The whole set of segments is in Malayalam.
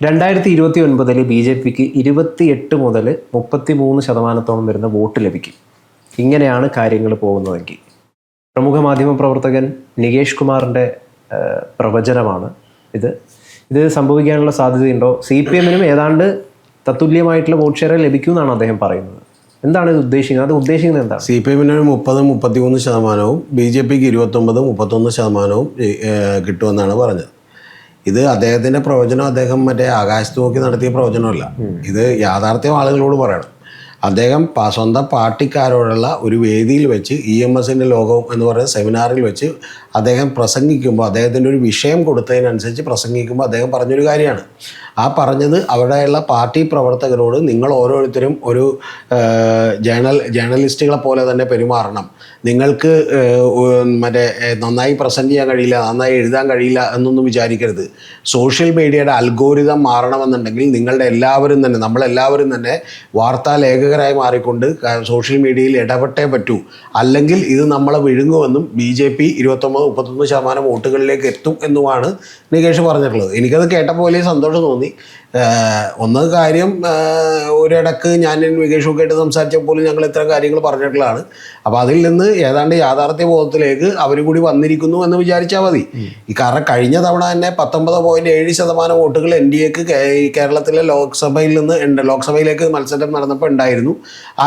2029 ബി ജെ പിക്ക് 28 മുതൽ 33% വരുന്ന വോട്ട് ലഭിക്കും. ഇങ്ങനെയാണ് കാര്യങ്ങൾ പോകുന്നതെങ്കിൽ പ്രമുഖ മാധ്യമ പ്രവർത്തകൻ നികേഷ് കുമാറിൻ്റെ പ്രവചനമാണ് ഇത് സംഭവിക്കാനുള്ള സാധ്യതയുണ്ടോ? CPM-നും ഏതാണ്ട് തത്തുല്യമായിട്ടുള്ള വോട്ട് ഷെയർ ലഭിക്കുമെന്നാണ് അദ്ദേഹം പറയുന്നത്. എന്താണ് ഇത് ഉദ്ദേശിക്കുന്നത്? അത് ഉദ്ദേശിക്കുന്നത് എന്താണ്? CPM-ന് 30-33%, BJP-ക്ക് 29-31% കിട്ടുമെന്നാണ് പറഞ്ഞത്. ഇത് അദ്ദേഹത്തിൻ്റെ പ്രവചനം അദ്ദേഹം മറ്റേ ആകാശത്ത് നോക്കി നടത്തിയ പ്രവചനമല്ല. ഇത് യാഥാർത്ഥ്യം ആളുകളോട് പറയണം. അദ്ദേഹം സ്വന്തം പാർട്ടിക്കാരോടുള്ള ഒരു വേദിയിൽ വെച്ച് EMS-ൻ്റെ ലോകം എന്ന് പറയുന്ന സെമിനാറിൽ വെച്ച് അദ്ദേഹം പ്രസംഗിക്കുമ്പോൾ, അദ്ദേഹത്തിൻ്റെ ഒരു വിഷയം കൊടുത്തതിനനുസരിച്ച് പ്രസംഗിക്കുമ്പോൾ അദ്ദേഹം പറഞ്ഞൊരു കാര്യമാണ്. ആ പറഞ്ഞത് അവിടെയുള്ള പാർട്ടി പ്രവർത്തകരോട് നിങ്ങൾ ഓരോരുത്തരും ഒരു ജേർണലിസ്റ്റുകളെ പോലെ തന്നെ പെരുമാറണം. നിങ്ങൾക്ക് നന്നായി പ്രസൻറ്റ് ചെയ്യാൻ കഴിയില്ല, നന്നായി എഴുതാൻ കഴിയില്ല എന്നൊന്നും വിചാരിക്കരുത്. സോഷ്യൽ മീഡിയയുടെ അൽഗോരിതം മാറണമെന്നുണ്ടെങ്കിൽ നിങ്ങളുടെ എല്ലാവരും തന്നെ, നമ്മളെല്ലാവരും തന്നെ വാർത്താ ലേഖകരായി മാറിക്കൊണ്ട് സോഷ്യൽ മീഡിയയിൽ ഇടപെട്ടേ പറ്റൂ. അല്ലെങ്കിൽ ഇത് നമ്മളെ വിഴുങ്ങുമെന്നും BJP 29-31% വോട്ടുകളിലേക്ക് എത്തും എന്നുമാണ് നികേഷ് പറഞ്ഞിട്ടുള്ളത്. എനിക്കത് കേട്ടപ്പോൾ വലിയ സന്തോഷം തോന്നി. ഒന്ന് കാര്യം, ഒരിടക്ക് ഞാൻ നികേഷൊക്കെ ആയിട്ട് സംസാരിച്ചപ്പോൾ ഞങ്ങൾ ഇത്തരം കാര്യങ്ങൾ പറഞ്ഞിട്ടുള്ളതാണ്. അപ്പോൾ അതിൽ നിന്ന് ഏതാണ്ട് യാഥാർത്ഥ്യ ബോധത്തിലേക്ക് അവർ കൂടി വന്നിരിക്കുന്നു എന്ന് വിചാരിച്ചാൽ മതി. കാരണം കഴിഞ്ഞ തവണ തന്നെ 19.7% വോട്ടുകൾ NDAക്ക് കേരളത്തിലെ ലോക്സഭയിലേക്ക് മത്സരം നടന്നപ്പോൾ ഉണ്ടായിരുന്നു.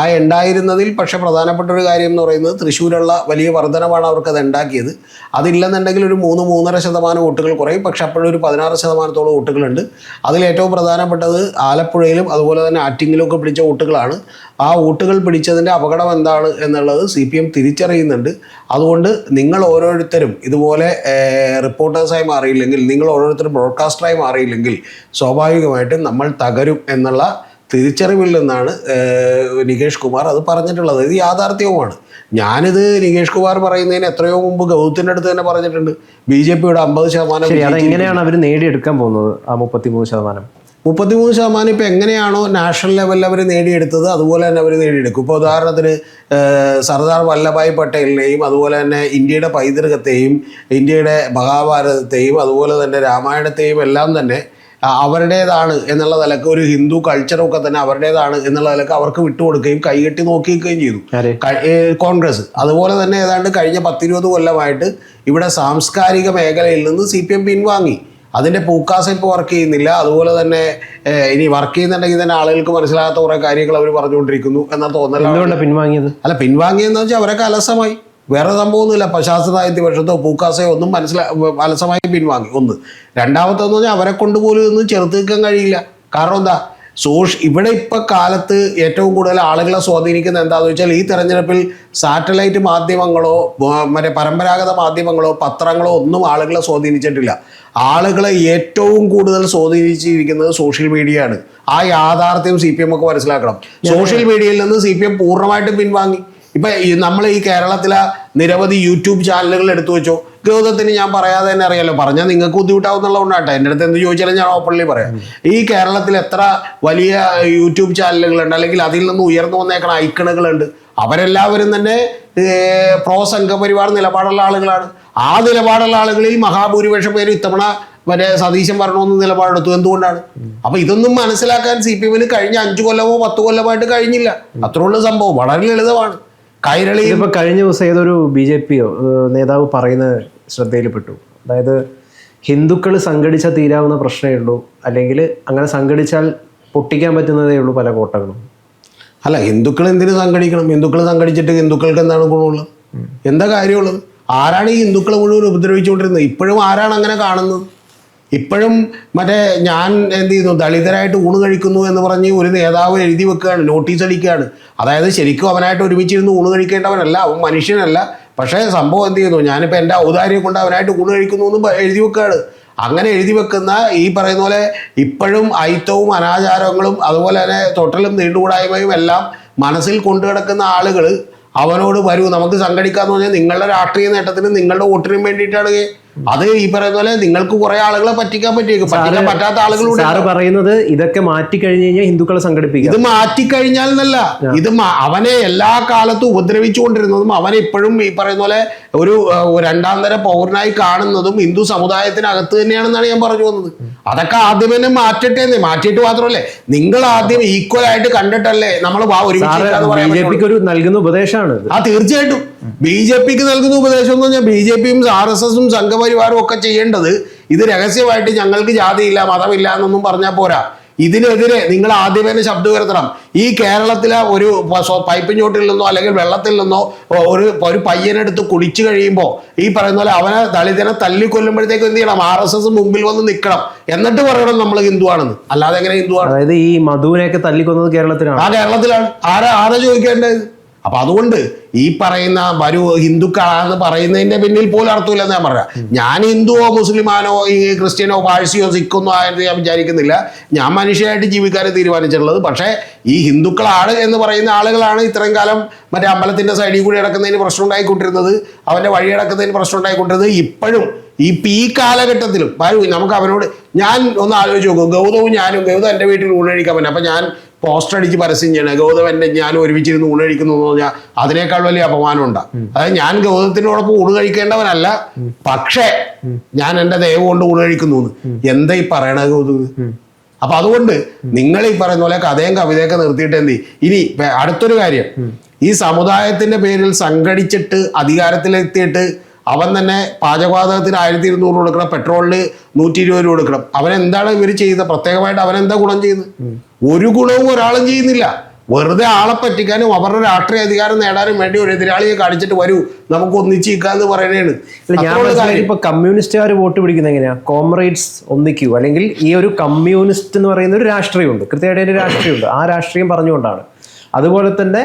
ആ ഉണ്ടായിരുന്നതിൽ പക്ഷെ പ്രധാനപ്പെട്ട ഒരു കാര്യം എന്ന് പറയുന്നത് തൃശ്ശൂരുള്ള വലിയ വർധനമാണ് അവർക്കത് ഉണ്ടാക്കിയത്. അതില്ലെന്നുണ്ടെങ്കിൽ ഒരു 3-3.5% വോട്ടുകൾ കുറയും. പക്ഷെ അപ്പോഴൊരു 16% വോട്ടുകളുണ്ട്. അതിലേറ്റവും പ്രധാനപ്പെട്ടത് ആലപ്പുഴയിലും അതുപോലെ തന്നെ ആറ്റിങ്ങിലും ഒക്കെ പിടിച്ച വോട്ടുകളാണ്. ആ വോട്ടുകൾ പിടിച്ചതിൻ്റെ അപകടം എന്താണ് എന്നുള്ളത് CPM തിരിച്ചറിയുന്നുണ്ട്. അതുകൊണ്ട് നിങ്ങൾ ഓരോരുത്തരും ഇതുപോലെ റിപ്പോർട്ടേഴ്സായി മാറിയില്ലെങ്കിൽ, നിങ്ങൾ ഓരോരുത്തരും ബ്രോഡ്കാസ്റ്ററായി മാറിയില്ലെങ്കിൽ സ്വാഭാവികമായിട്ടും നമ്മൾ തകരും എന്നുള്ള തിരിച്ചറിവിൽ നിന്നാണ് നികേഷ് കുമാർ അത് പറഞ്ഞിട്ടുള്ളത്. ഇത് യാഥാർത്ഥ്യവുമാണ്. ഞാനിത് നികേഷ് കുമാർ പറയുന്നതിന് എത്രയോ മുമ്പ് ഗൗതത്തിൻ്റെ അടുത്ത് തന്നെ പറഞ്ഞിട്ടുണ്ട്. BJP-യുടെ 50%. എങ്ങനെയാണ് അവർ നേടിയെടുക്കാൻ പോകുന്നത്? ആ 33% ഇപ്പോൾ എങ്ങനെയാണോ നാഷണൽ ലെവലിൽ അവർ നേടിയെടുത്തത് അതുപോലെ തന്നെ അവർ നേടിയെടുക്കും. ഇപ്പോൾ ഉദാഹരണത്തിന് സർദാർ വല്ലഭായ് പട്ടേലിനെയും അതുപോലെ തന്നെ ഇന്ത്യയുടെ പൈതൃകത്തെയും ഇന്ത്യയുടെ മഹാഭാരതത്തെയും അതുപോലെ തന്നെ രാമായണത്തെയും എല്ലാം തന്നെ അവരുടേതാണ് എന്നുള്ള നിലക്ക്, ഒരു ഹിന്ദു കൾച്ചറൊക്കെ തന്നെ അവരുടേതാണ് എന്നുള്ള നിലക്ക് അവർക്ക് വിട്ടുകൊടുക്കുകയും കൈകെട്ടി നോക്കിയിരിക്കുകയും ചെയ്തു കോൺഗ്രസ്. അതുപോലെ തന്നെ ഏതാണ്ട് കഴിഞ്ഞ 10-20 കൊല്ലമായിട്ട് ഇവിടെ സാംസ്കാരിക മേഖലയിൽ നിന്ന് CPM പിൻവാങ്ങി. അതിൻ്റെ പൂക്കാസ് ഇപ്പോൾ വർക്ക് ചെയ്യുന്നില്ല. അതുപോലെ തന്നെ ഇനി വർക്ക് ചെയ്യുന്നുണ്ടെങ്കിൽ തന്നെ ആളുകൾക്ക് മനസ്സിലാകാത്ത കുറേ കാര്യങ്ങൾ അവർ പറഞ്ഞുകൊണ്ടിരിക്കുന്നു എന്ന തോന്നലാണ് പിൻവാങ്ങിയത്. പിൻവാങ്ങിയെന്ന് വെച്ചാൽ അവരൊക്കെ അലസമായി, വേറെ സംഭവമൊന്നുമില്ല. ശാസ്ത്ര സാഹിത്യ പരിഷത്തോ പൂക്കാസയോ ഒന്നും അലസമായി പിൻവാങ്ങി. ഒന്ന്. രണ്ടാമത്തെന്ന് പറഞ്ഞാൽ അവരെ കൊണ്ടുപോലും ഒന്നും ചെറുത്ത് നിൽക്കാൻ കഴിയില്ല. കാരണം എന്താ, ഇവിടെ ഇപ്പം കാലത്ത് ഏറ്റവും കൂടുതൽ ആളുകളെ സ്വാധീനിക്കുന്നത് എന്താണെന്ന് വെച്ചാൽ ഈ തെരഞ്ഞെടുപ്പിൽ സാറ്റലൈറ്റ് മാധ്യമങ്ങളോ പരമ്പരാഗത മാധ്യമങ്ങളോ പത്രങ്ങളോ ഒന്നും ആളുകളെ സ്വാധീനിച്ചിട്ടില്ല. ആളുകളെ ഏറ്റവും കൂടുതൽ സ്വാധീനിച്ചിരിക്കുന്നത് സോഷ്യൽ മീഡിയയാണ്. ആ യാഥാർത്ഥ്യം CPM ഒക്കെ മനസ്സിലാക്കണം. സോഷ്യൽ മീഡിയയിൽ നിന്ന് CPM പൂർണ്ണമായിട്ടും പിൻവാങ്ങി. ഇപ്പം നമ്മൾ ഈ കേരളത്തിലെ നിരവധി യൂട്യൂബ് ചാനലുകൾ എടുത്തു വെച്ചോ. ഗൗതത്തിന് ഞാൻ പറയാതെ തന്നെ അറിയാലോ, പറഞ്ഞാൽ നിങ്ങൾക്ക് ബുദ്ധിമുട്ടാവുന്നുള്ളതുകൊണ്ടാട്ടെ. എൻ്റെ അടുത്ത് എന്ത് ചോദിച്ചാലും ഞാൻ ഓപ്പൺലി പറയാം. ഈ കേരളത്തിൽ എത്ര വലിയ യൂട്യൂബ് ചാനലുകളുണ്ട്, അല്ലെങ്കിൽ അതിൽ നിന്ന് ഉയർന്നു വന്നേക്കണ ഐക്കണുകളുണ്ട്. അവരെല്ലാവരും തന്നെ സംഘപരിവാർ നിലപാടുള്ള ആളുകളാണ്. ആ നിലപാടുള്ള ആളുകളിൽ മഹാഭൂരിപക്ഷം പേരും ഇത്തവണ സതീശൻ വരണമെന്ന് നിലപാടെടുത്തു. എന്തുകൊണ്ടാണ്? അപ്പൊ ഇതൊന്നും മനസ്സിലാക്കാൻ CPM-ന് കഴിഞ്ഞ 5 കൊല്ലമോ 10 കൊല്ലമായിട്ട് കഴിഞ്ഞില്ല. അത്രയുള്ള സംഭവം വളരെ ലളിതമാണ്. കൈരളി ഇപ്പൊ കഴിഞ്ഞ ദിവസം ഏതൊരു BJP നേതാവ് പറയുന്നത് ശ്രദ്ധയിൽപ്പെട്ടു. അതായത് ഹിന്ദുക്കൾ സംഘടിച്ചാൽ തീരാവുന്ന പ്രശ്നമേ ഉള്ളൂ, അല്ലെങ്കിൽ അങ്ങനെ സംഘടിച്ചാൽ പൊട്ടിക്കാൻ പറ്റുന്നതേ ഉള്ളൂ പല കോട്ടകളും. അല്ല, ഹിന്ദുക്കൾ എന്തിനു സംഘടിക്കണം? ഹിന്ദുക്കൾ സംഘടിച്ചിട്ട് ഹിന്ദുക്കൾക്ക് എന്താണ് ഗുണമുള്ളത്? എന്താ കാര്യമുള്ളത്? ആരാണ് ഈ ഹിന്ദുക്കളെ മുഴുവൻ ഉപദ്രവിച്ചുകൊണ്ടിരുന്നത്? ഇപ്പോഴും ആരാണ് അങ്ങനെ കാണുന്നത്? ഇപ്പോഴും ഞാൻ എന്ത് ചെയ്യുന്നു, ദളിതരായിട്ട് ഊണ് കഴിക്കുന്നു എന്ന് പറഞ്ഞ് ഒരു നേതാവ് എഴുതി വെക്കുകയാണ്, നോട്ടീസ് അടിക്കുകയാണ്. അതായത് ശരിക്കും അവനായിട്ട് ഒരുമിച്ചിരുന്ന് ഊണ് കഴിക്കേണ്ടവനല്ല, അവൻ മനുഷ്യനല്ല. പക്ഷേ സംഭവം എന്ത് ചെയ്യുന്നു, ഞാനിപ്പോൾ എൻ്റെ ഔദാര്യം കൊണ്ട് അവനായിട്ട് ഊണ് കഴിക്കുന്നു എന്ന് എഴുതി വെക്കുകയാണ്. അങ്ങനെ എഴുതി വെക്കുന്ന ഈ പറയുന്ന പോലെ ഇപ്പോഴും അയിത്തവും അനാചാരങ്ങളും അതുപോലെ തന്നെ തൊട്ടലും നീണ്ടുകൂടായ്മയും എല്ലാം മനസ്സിൽ കൊണ്ടു കിടക്കുന്ന ആളുകൾ അവനോട് വരൂ നമുക്ക് സംഘടിക്കാമെന്ന് പറഞ്ഞാൽ നിങ്ങളുടെ രാഷ്ട്രീയ നേട്ടത്തിനും നിങ്ങളുടെ വോട്ടിനും വേണ്ടിയിട്ടാണ് അത് ഈ പറയുന്ന പോലെ നിങ്ങൾക്ക് കുറെ ആളുകളെ പറ്റിക്കാൻ പറ്റിക്കാൻ പറ്റാത്ത ആളുകളുണ്ട്. സാറ് പറയുന്നത് ഇതൊക്കെ മാറ്റിക്കഴിഞ്ഞ് കഴിഞ്ഞാൽ ഹിന്ദുക്കളെ സംഘടിപ്പിക്കും. ഇത് മാറ്റിക്കഴിഞ്ഞാൽ എന്നല്ല, അവനെ എല്ലാ കാലത്തും ഉപദ്രവിച്ചുകൊണ്ടിരുന്നതും അവനെ ഇപ്പോഴും ഈ പറയുന്ന പോലെ ഒരു രണ്ടാം തര പൗരനായി കാണുന്നതും ഹിന്ദു സമുദായത്തിനകത്ത് തന്നെയാണെന്നാണ് ഞാൻ പറഞ്ഞു വന്നത്. അതൊക്കെ ആദ്യം തന്നെ മാറ്റിയിട്ട് മാത്രമല്ലേ നിങ്ങൾ ആദ്യം ഈക്വൽ ആയിട്ട് കണ്ടിട്ടല്ലേ നമ്മൾ ബിജെപിക്ക് ഒരു നൽകുന്ന ഉപദേശമാണ്. തീർച്ചയായിട്ടും BJPക്ക് നൽകുന്ന ഉപദേശം എന്ന് പറഞ്ഞാൽ BJPയും RSSും സംഘപരിവാറും ഒക്കെ ചെയ്യേണ്ടത് ഇത് രഹസ്യമായിട്ട് ഞങ്ങൾക്ക് ജാതിയില്ല മതമില്ല എന്നൊന്നും പറഞ്ഞാൽ പോരാ. ഇതിനെതിരെ നിങ്ങൾ ആദ്യമേ തന്നെ ശബ്ദം ഉയർത്തണം. ഈ കേരളത്തിലെ ഒരു പൈപ്പിൻ ചോട്ടിൽ നിന്നോ അല്ലെങ്കിൽ വെള്ളത്തിൽ നിന്നോ ഒരു പയ്യനെടുത്ത് കുടിച്ചു കഴിയുമ്പോൾ ഈ പറയുന്ന പോലെ അവനെ ദളിതനെ തല്ലിക്കൊല്ലുമ്പോഴത്തേക്ക് എന്ത് ചെയ്യണം? RSS മുമ്പിൽ വന്ന് നിൽക്കണം, എന്നിട്ട് പറയണം നമ്മൾ ഹിന്ദുവാണെന്ന്. അല്ലാതെ എങ്ങനെ ഹിന്ദുവാണ്? അതായത് ഈ മധുവിനെയൊക്കെ തല്ലിക്കൊന്നത് കേരളത്തിലാണ്. കേരളത്തിലാണ്. ആരാ ചോദിക്കേണ്ടത്? അപ്പൊ അതുകൊണ്ട് ഈ പറയുന്ന ഹിന്ദുക്കളാണെന്ന് പറയുന്നതിന്റെ പിന്നിൽ പോലും അർത്ഥമില്ലെന്ന് ഞാൻ പറയാം. ഞാൻ ഹിന്ദുവോ മുസ്ലിമാനോ ഈ ക്രിസ്ത്യനോ പാഴ്സിയോ സിഖൊന്നോ ആയിട്ട് ഞാൻ വിചാരിക്കുന്നില്ല. ഞാൻ മനുഷ്യരായിട്ട് ജീവിക്കാനും തീരുമാനിച്ചിട്ടുള്ളത്. പക്ഷേ ഈ ഹിന്ദുക്കളാണ് എന്ന് പറയുന്ന ആളുകളാണ് ഇത്രയും കാലം മറ്റേ അമ്പലത്തിന്റെ സൈഡിൽ കൂടി കിടക്കുന്നതിന് പ്രശ്നം ഉണ്ടായിക്കൊണ്ടിരുന്നത്, അവന്റെ വഴി കിടക്കുന്നതിന് പ്രശ്നം ഉണ്ടായിക്കൊണ്ടിരുന്നത്. ഇപ്പോഴും ഈ കാലഘട്ടത്തിലും നമുക്ക് അവനോട് ഞാൻ ഒന്ന് ആലോചിച്ച് നോക്കും. ഗൗതവും ഗൗതം എൻ്റെ വീട്ടിൽ ഊണഴിക്കാൻ പറ്റും. അപ്പം ഞാൻ പോസ്റ്റർ അടിച്ച് പരസ്യം ചെയ്യണം ഗൗതം എൻ്റെ ഞാനും ഒരുമിച്ചിരുന്ന് ഊണ് കഴിക്കുന്നു എന്ന് പറഞ്ഞാൽ അതിനേക്കാൾ വലിയ അപമാനം ഉണ്ടാ. അതായത് ഞാൻ ഗൗതത്തിനോടൊപ്പം ഊണ് കഴിക്കേണ്ടവനല്ല, പക്ഷേ ഞാൻ എൻ്റെ ദൈവം കൊണ്ട് ഊണ് കഴിക്കുന്നു. എന്താ ഈ പറയണ ഗൗതം? അപ്പൊ അതുകൊണ്ട് നിങ്ങൾ ഈ പറയുന്ന പോലെ കഥയും കവിതയൊക്കെ നിർത്തിയിട്ട് എന്ത് ഇനി അടുത്തൊരു കാര്യം, ഈ സമുദായത്തിന്റെ പേരിൽ സംഘടിച്ചിട്ട് അധികാരത്തിലെത്തിയിട്ട് അവൻ തന്നെ പാചകവാതകത്തിന് 1200 കൊടുക്കണം, പെട്രോളിന് 120 രൂപ കൊടുക്കണം. അവനെന്താണ് ഇവർ ചെയ്യുന്നത്? പ്രത്യേകമായിട്ട് അവനെന്താ ഗുണം ചെയ്യുന്നത്? ഒരു ഗുണവും ഒരാളും ചെയ്യുന്നില്ല. വെറുതെ ആളെ പറ്റിക്കാനും അവരുടെ രാഷ്ട്രീയ അധികാരം നേടാനും വേണ്ടി ഒരു എതിരാളിയെ കാണിച്ചിട്ട് വരൂ നമുക്ക് ഒന്നിച്ചിരിക്കാന്ന് പറയുന്നതാണ്. ഇപ്പൊ കമ്മ്യൂണിസ്റ്റുകാർ വോട്ട് പിടിക്കുന്നത് എങ്ങനെയാ? കോമ്രേഡ്സ് ഒന്നിക്കൂ, അല്ലെങ്കിൽ ഈ ഒരു കമ്മ്യൂണിസ്റ്റ് എന്ന് പറയുന്ന ഒരു രാഷ്ട്രീയമുണ്ട്, കൃത്യമായിട്ട് ഒരു രാഷ്ട്രീയമുണ്ട്. ആ രാഷ്ട്രീയം പറഞ്ഞുകൊണ്ടാണ്. അതുപോലെ തന്നെ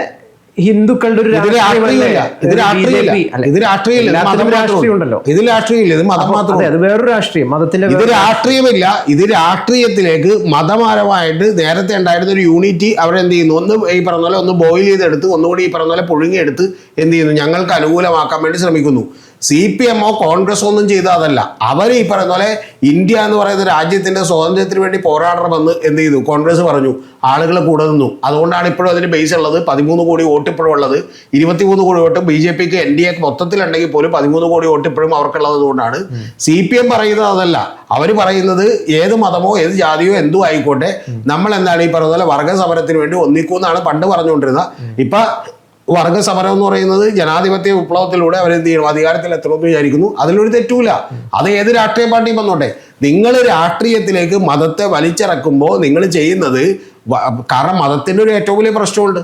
ഹിന്ദുക്കളുടെ ഒരു രാഷ്ട്രീയമല്ലോ, ഇത് രാഷ്ട്രീയമില്ല, ഇത് മതം മാത്രമേ. അത് വേറൊരു രാഷ്ട്രീയം, മതത്തിന്റെ ഇത് രാഷ്ട്രീയമില്ല. ഇത് രാഷ്ട്രീയത്തിലേക്ക് മതപരമായിട്ട് നേരത്തെ ഉണ്ടായിരുന്ന ഒരു യൂണിറ്റി അവരെന്ത് ചെയ്യുന്നു? ഒന്ന് ഈ പറഞ്ഞ പോലെ ഒന്ന് ബോയിൽ ചെയ്തെടുത്ത് ഒന്നുകൂടി ഈ പറഞ്ഞ പോലെ പുഴുങ്ങിയെടുത്ത് എന്ത് ചെയ്യുന്നു? ഞങ്ങൾക്ക് അനുകൂലമാക്കാൻ വേണ്ടി ശ്രമിക്കുന്നു. CPMോ കോൺഗ്രസോ ഒന്നും ചെയ്തതല്ല. അവർ ഈ പറയുന്ന പോലെ ഇന്ത്യ എന്ന് പറയുന്ന രാജ്യത്തിന്റെ സ്വാതന്ത്ര്യത്തിന് വേണ്ടി പോരാടണമെന്ന് എന്ത് ചെയ്തു? കോൺഗ്രസ് പറഞ്ഞു, ആളുകൾ കൂടെ നിന്നു. അതുകൊണ്ടാണ് ഇപ്പോഴും അതിന് ബേസ് ഉള്ളത്. 13 കോടി വോട്ട് ഇപ്പോഴും ഉള്ളത്. 23 കോടി വോട്ട് BJPക്ക് NDA മൊത്തത്തിലുണ്ടെങ്കിൽ പോലും 13 കോടി വോട്ട് ഇപ്പോഴും അവർക്കുള്ളത് കൊണ്ടാണ്. CPM പറയുന്നത് അതല്ല. അവർ പറയുന്നത് ഏത് മതമോ ഏത് ജാതിയോ എന്തോ ആയിക്കോട്ടെ, നമ്മൾ എന്താണ് ഈ പറയുന്ന പോലെ വർഗ സമരത്തിന് വേണ്ടി ഒന്നിക്കൂന്നാണ് പണ്ട് പറഞ്ഞുകൊണ്ടിരുന്നത്. ഇപ്പൊ വർഗ സമരം എന്ന് പറയുന്നത് ജനാധിപത്യ വിപ്ലവത്തിലൂടെ അവരെന്ത് ചെയ്യണം? അധികാരത്തിൽ എത്തണമെന്ന് വിചാരിക്കുന്നു. അതിലൊരു തെറ്റൂല. അത് ഏത് രാഷ്ട്രീയ പാർട്ടിയും വന്നോട്ടെ. നിങ്ങൾ രാഷ്ട്രീയത്തിലേക്ക് മതത്തെ വലിച്ചിറക്കുമ്പോൾ നിങ്ങൾ ചെയ്യുന്നത്, കാരണം മതത്തിന്റെ ഒരു ഏറ്റവും വലിയ പ്രശ്നമുണ്ട്.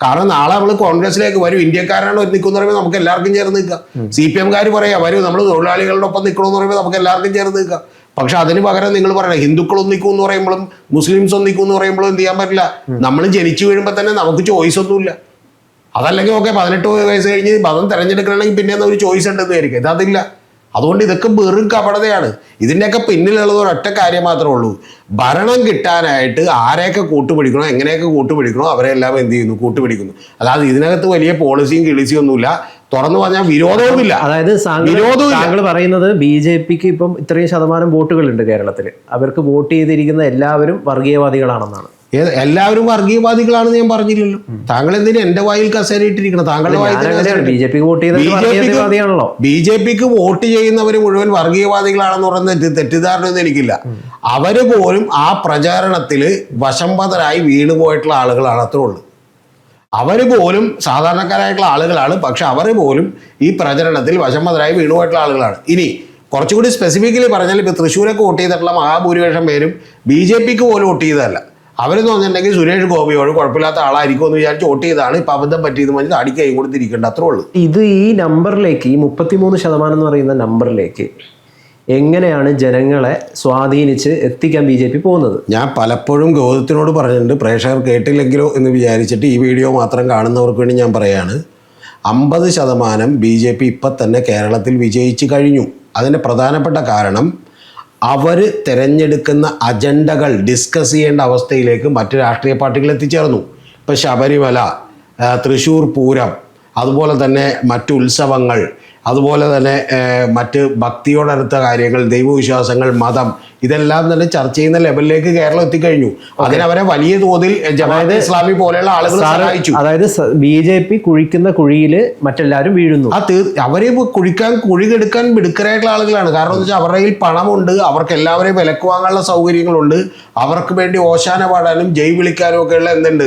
കാരണം നാളെ നമ്മൾ കോൺഗ്രസിലേക്ക് വരും, ഇന്ത്യക്കാരാണ് നിൽക്കുന്ന പറയുമ്പോൾ നമുക്ക് എല്ലാവർക്കും ചേർന്ന് നിൽക്കാം. CPMകാർ പറയാം വരും നമ്മൾ തൊഴിലാളികളുടെ ഒപ്പം നിൽക്കണമെന്ന് പറയുമ്പോൾ നമുക്ക് എല്ലാവർക്കും ചേർന്ന് നിൽക്കാം. പക്ഷെ അതിന് പകരം നിങ്ങൾ പറയണം ഹിന്ദുക്കൾ ഒന്നിക്കും എന്ന് പറയുമ്പോഴും മുസ്ലിംസ് ഒന്നിക്കും എന്ന് പറയുമ്പോഴും എന്ത് ചെയ്യാൻ പറ്റില്ല. നമ്മൾ ജനിച്ചു വീഴുമ്പോൾ തന്നെ നമുക്ക് ചോയ്സ് ഒന്നുമില്ല. അതല്ലെങ്കിൽ ഓക്കെ 18 വയസ്സ് കഴിഞ്ഞ് മതം തിരഞ്ഞെടുക്കണമെങ്കിൽ പിന്നെ ഒരു ചോയ്സ് ഉണ്ടെന്ന് വിചാരിക്കും. ഇതതില്ല. അതുകൊണ്ട് ഇതൊക്കെ വെറും കപടതയാണ്. ഇതിൻ്റെയൊക്കെ പിന്നിലുള്ളത് ഒരൊറ്റ കാര്യം മാത്രമേ ഉള്ളൂ. ഭരണം കിട്ടാനായിട്ട് ആരെയൊക്കെ കൂട്ടുപിടിക്കണോ എങ്ങനെയൊക്കെ കൂട്ടുപിടിക്കണോ അവരെല്ലാം എന്ത് ചെയ്യുന്നു? കൂട്ടുപിടിക്കുന്നു. അതായത് ഇതിനകത്ത് വലിയ പോളിസിയും കിളിസിയും ഒന്നുമില്ല. തുറന്നു പറഞ്ഞാൽ വിരോധവുമില്ല. അതായത് താങ്കൾ പറയുന്നത് BJPക്ക് ഇപ്പം ഇത്രയും ശതമാനം വോട്ടുകളുണ്ട് കേരളത്തിൽ, അവർക്ക് വോട്ട് ചെയ്തിരിക്കുന്ന എല്ലാവരും വർഗീയവാദികളാണെന്നാണ്. എല്ലാവരും വർഗീയവാദികളാണെന്ന് ഞാൻ പറഞ്ഞില്ലല്ലോ. താങ്കൾ എന്തിനാ എന്റെ വായിൽ കസേരയിട്ടിരിക്കണം? താങ്കളുടെ BJPക്ക് വോട്ട് ചെയ്യുന്നവർ മുഴുവൻ വർഗീയവാദികളാണെന്ന് പറയുന്ന തെറ്റിദ്ധാരണയൊന്നും എനിക്കില്ല. അവര് പോലും ആ പ്രചാരണത്തില് വശംവദരായി വീണുപോയിട്ടുള്ള ആളുകളാണ്. അത്രേ ഉള്ളൂ. അവർ പോലും സാധാരണക്കാരായിട്ടുള്ള ആളുകളാണ്. പക്ഷെ അവർ പോലും ഈ പ്രചരണത്തിൽ വശംവദരായി വീണുപോയിട്ടുള്ള ആളുകളാണ്. ഇനി കുറച്ചുകൂടി സ്പെസിഫിക്കലി പറഞ്ഞാൽ ഇപ്പൊ തൃശ്ശൂരൊക്കെ വോട്ട് ചെയ്തിട്ടുള്ള മഹാഭൂരിപക്ഷം പേരും BJPക്ക് പോലും വോട്ട് ചെയ്തതല്ല. അവരെന്ന് പറഞ്ഞിട്ടുണ്ടെങ്കിൽ സുരേഷ് ഗോപിയോട് കുഴപ്പമില്ലാത്ത ആളായിരിക്കും എന്ന് വിചാരിച്ച് വോട്ട് ചെയ്താണ്. ഇപ്പം അബദ്ധം പറ്റിയത് പറഞ്ഞ് അടിക്കൈ കൊടുത്തിരിക്കേണ്ട, അത്രേ ഉള്ളൂ. ഇത് ഈ നമ്പറിലേക്ക്, ഈ 33% എന്ന് പറയുന്ന നമ്പറിലേക്ക് എങ്ങനെയാണ് ജനങ്ങളെ സ്വാധീനിച്ച് എത്തിക്കാൻ BJP പോകുന്നത്? ഞാൻ പലപ്പോഴും ഗൗതത്തിനോട് പറഞ്ഞിട്ടുണ്ട്, പ്രേക്ഷകർ കേട്ടില്ലെങ്കിലോ എന്ന് വിചാരിച്ചിട്ട് ഈ വീഡിയോ മാത്രം കാണുന്നവർക്ക് വേണ്ടി ഞാൻ പറയാണ്. 50% BJP ഇപ്പം തന്നെ കേരളത്തിൽ വിജയിച്ചു കഴിഞ്ഞു. അതിൻ്റെ പ്രധാനപ്പെട്ട കാരണം അവർ തിരഞ്ഞെടുക്കുന്ന അജണ്ടകൾ ഡിസ്കസ് ചെയ്യേണ്ട അവസ്ഥയിലേക്ക് മറ്റ് രാഷ്ട്രീയ പാർട്ടികൾ എത്തിച്ചേർന്നു. ഇപ്പം ശബരിമല, തൃശ്ശൂർ പൂരം, അതുപോലെ തന്നെ മറ്റു ഉത്സവങ്ങൾ, അതുപോലെ തന്നെ മറ്റ് ഭക്തിയോടടുത്ത കാര്യങ്ങൾ, ദൈവവിശ്വാസങ്ങൾ, മതം, ഇതെല്ലാം തന്നെ ചർച്ച ചെയ്യുന്ന ലെവലിലേക്ക് കേരളം എത്തിക്കഴിഞ്ഞു. അതിനവരെ വലിയ തോതിൽ ജമാഅത്തെ ഇസ്ലാമി പോലെയുള്ള ആളുകൾ സഹായിച്ചു. അതായത് BJP കുഴിക്കുന്ന കുഴിയിൽ മറ്റെല്ലാവരും വീഴുന്നു. അവരെ കുഴി കെടുക്കാൻ മിടുക്കരായിട്ടുള്ള ആളുകളാണ്. കാരണം എന്ന് വെച്ചാൽ അവരുടെ കയ്യിൽ പണമുണ്ട്, അവർക്ക് എല്ലാവരെയും വിലക്ക് വാങ്ങാനുള്ള സൗകര്യങ്ങളുണ്ട്, അവർക്ക് വേണ്ടി ഓശാന പാടാനും ജയ് വിളിക്കാനും ഒക്കെയുള്ള എന്തുണ്ട്,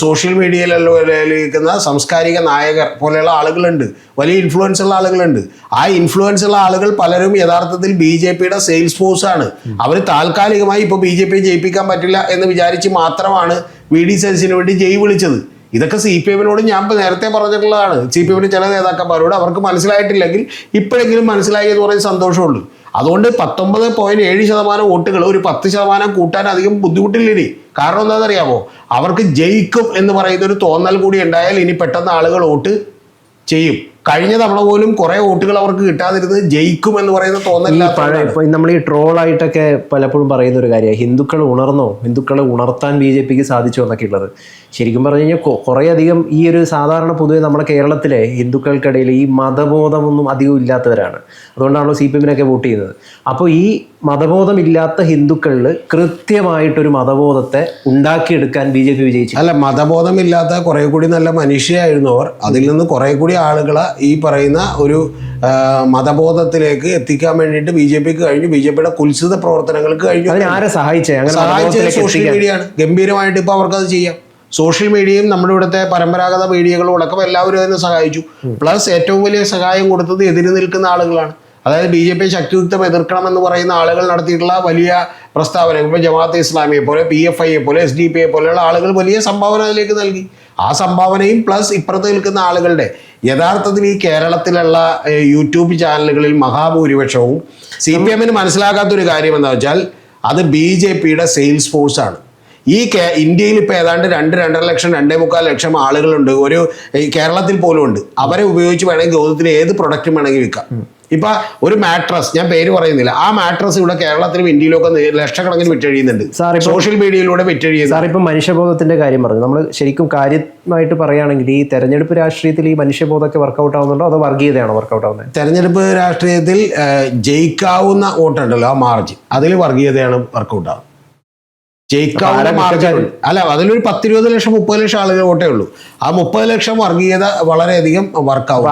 സോഷ്യൽ മീഡിയയിലുള്ള സാംസ്കാരിക നായകർ പോലെയുള്ള ആളുകളുണ്ട്, വലിയ ഇൻഫ്ലുവൻസ് ഉള്ള ആളുകളുണ്ട്. ആ ഇൻഫ്ലുവൻസ് ഉള്ള ആളുകൾ പലരും യഥാർത്ഥത്തിൽ BJPയുടെ സെയിൽസ് ഫോഴ്സ് ആണ്. അവർ താൽക്കാലികമായി ഇപ്പോൾ BJP ജയിപ്പിക്കാൻ പറ്റില്ല എന്ന് വിചാരിച്ച് മാത്രമാണ് VD സതീശന് വേണ്ടി ജയ് വിളിച്ചത്. ഇതൊക്കെ CPM-നോട് ഞാൻ നേരത്തെ പറഞ്ഞിട്ടുള്ളതാണ്. CPM-ന്റെ ചില നേതാക്കന്മാരോട് അവർക്ക് മനസ്സിലായിട്ടില്ലെങ്കിൽ ഇപ്പോഴെങ്കിലും മനസ്സിലായി എന്ന് പറയുന്ന സന്തോഷമുള്ളൂ. അതുകൊണ്ട് 19.7% വോട്ടുകൾ ഒരു 10% കൂട്ടാൻ അധികം ബുദ്ധിമുട്ടില്ല. കാരണം എന്താണെന്നറിയാമോ? അവർക്ക് ജയിക്കും എന്ന് പറയുന്ന ഒരു തോന്നൽ കൂടി ഉണ്ടായാൽ ഇനി പെട്ടെന്ന് ആളുകൾ വോട്ട് ചെയ്യും. കഴിഞ്ഞ തവണ പോലും കുറെ വോട്ടുകൾ അവർക്ക് കിട്ടാതിരുന്നത് ജയിക്കും എന്ന് പറയുന്ന തോന്നൽ. നമ്മൾ ഈ ട്രോളായിട്ടൊക്കെ പലപ്പോഴും പറയുന്ന ഒരു കാര്യമാണ്, ഹിന്ദുക്കളെ ഉണർത്താൻ BJPക്ക് സാധിച്ചു എന്നൊക്കെ ഉള്ളത്. ശരിക്കും പറഞ്ഞു കഴിഞ്ഞാൽ കുറേയധികം ഈ ഒരു സാധാരണ പൊതുവെ നമ്മുടെ കേരളത്തിലെ ഹിന്ദുക്കൾക്കിടയിൽ ഈ മതബോധമൊന്നും അധികം ഇല്ലാത്തവരാണ്. അതുകൊണ്ടാണല്ലോ CPM-നൊക്കെ വോട്ട് ചെയ്യുന്നത്. അപ്പോൾ ഈ മതബോധമില്ലാത്ത ഹിന്ദുക്കളിൽ കൃത്യമായിട്ടൊരു മതബോധത്തെ ഉണ്ടാക്കിയെടുക്കാൻ BJP വിജയിച്ചു. അല്ല, മതബോധമില്ലാത്ത കുറെ കൂടി നല്ല മനുഷ്യരായിരുന്നു അവർ. അതിൽ നിന്ന് കുറെ കൂടി ആളുകളെ ഈ പറയുന്ന ഒരു മതബോധത്തിലേക്ക് എത്തിക്കാൻ വേണ്ടിയിട്ട് BJPക്ക് കഴിഞ്ഞു. BJPയുടെ കുൽസിത പ്രവർത്തനങ്ങൾക്ക് കഴിഞ്ഞു. ആരെ സഹായിച്ചത്? സോഷ്യൽ മീഡിയയാണ്. ഗംഭീരമായിട്ട് ഇപ്പോൾ അവർക്കത് ചെയ്യാം. സോഷ്യൽ മീഡിയയും നമ്മുടെ ഇവിടുത്തെ പരമ്പരാഗത മീഡിയകളും അടക്കം എല്ലാവരും അതിനെ സഹായിച്ചു. പ്ലസ് ഏറ്റവും വലിയ സഹായം കൊടുത്തത് എതിര് നിൽക്കുന്ന ആളുകളാണ്. അതായത് BJP ശക്തിയുക്തം എതിർക്കണമെന്ന് പറയുന്ന ആളുകൾ നടത്തിയിട്ടുള്ള വലിയ പ്രസ്താവന, ഇപ്പോൾ ജമാഅത്തെ ഇസ്ലാമിയെ പോലെ, PFI പോലെ, SDP പോലെയുള്ള ആളുകൾ വലിയ സംഭാവന അതിലേക്ക് നൽകി. ആ സംഭാവനയും പ്ലസ് ഇപ്പുറത്ത് നിൽക്കുന്ന ആളുകളുടെ യഥാർത്ഥത്തിൽ ഈ കേരളത്തിലുള്ള യൂട്യൂബ് ചാനലുകളിൽ മഹാഭൂരിപക്ഷവും CPM-ന് മനസ്സിലാക്കാത്തൊരു കാര്യം എന്താ വെച്ചാൽ അത് BJPയുടെ സെയിൽസ് ഫോഴ്സാണ്. ഈ ഇന്ത്യയിൽ ഇപ്പോൾ ഏതാണ്ട് 2-2.5 ലക്ഷം 2.25 ലക്ഷം ആളുകളുണ്ട്. ഈ കേരളത്തിൽ പോലും ഉണ്ട്. അവരെ ഉപയോഗിച്ച് വേണമെങ്കിൽ ഗോതത്തിന് ഏത് പ്രൊഡക്റ്റും വേണമെങ്കിൽ വിൽക്കാം. ഇപ്പൊ ഒരു മാട്രസ്, ഞാൻ പേര് പറയുന്നില്ല, ആ മാട്രസ് ഇവിടെ കേരളത്തിലും ഇന്ത്യയിലൊക്കെ ലക്ഷക്കണക്കിന് വിറ്റഴിയുന്നുണ്ട്, സോഷ്യൽ മീഡിയയിലൂടെ വിറ്റഴിയുന്നത്. സാർ ഇപ്പം മനുഷ്യബോധത്തിന്റെ കാര്യം പറഞ്ഞു. നമ്മൾ ശരിക്കും കാര്യമായിട്ട് പറയുകയാണെങ്കിൽ ഈ തെരഞ്ഞെടുപ്പ് രാഷ്ട്രീയത്തിൽ ഈ മനുഷ്യബോധമൊക്കെ വർക്കൗട്ട് ആവുന്നുണ്ടോ അതോ വർഗീയതയാണോ വർക്കൗട്ട് ആവുന്നത്? തെരഞ്ഞെടുപ്പ് രാഷ്ട്രീയത്തിൽ ജയിക്കാവുന്ന വോട്ടുണ്ടല്ലോ, ആ മാർജിൻ, അതിൽ വർഗീയതയാണ് വർക്കൗട്ട് ആവുന്നത്. ജയിക്കാവുന്ന മാർജിൻ അല്ല, അതിലൊരു 10-20 ലക്ഷം 30 ലക്ഷം ആളുകൾ വോട്ടേ ഉള്ളൂ. ആ 30 ലക്ഷം വർഗീയത വളരെയധികം വർക്കാവും.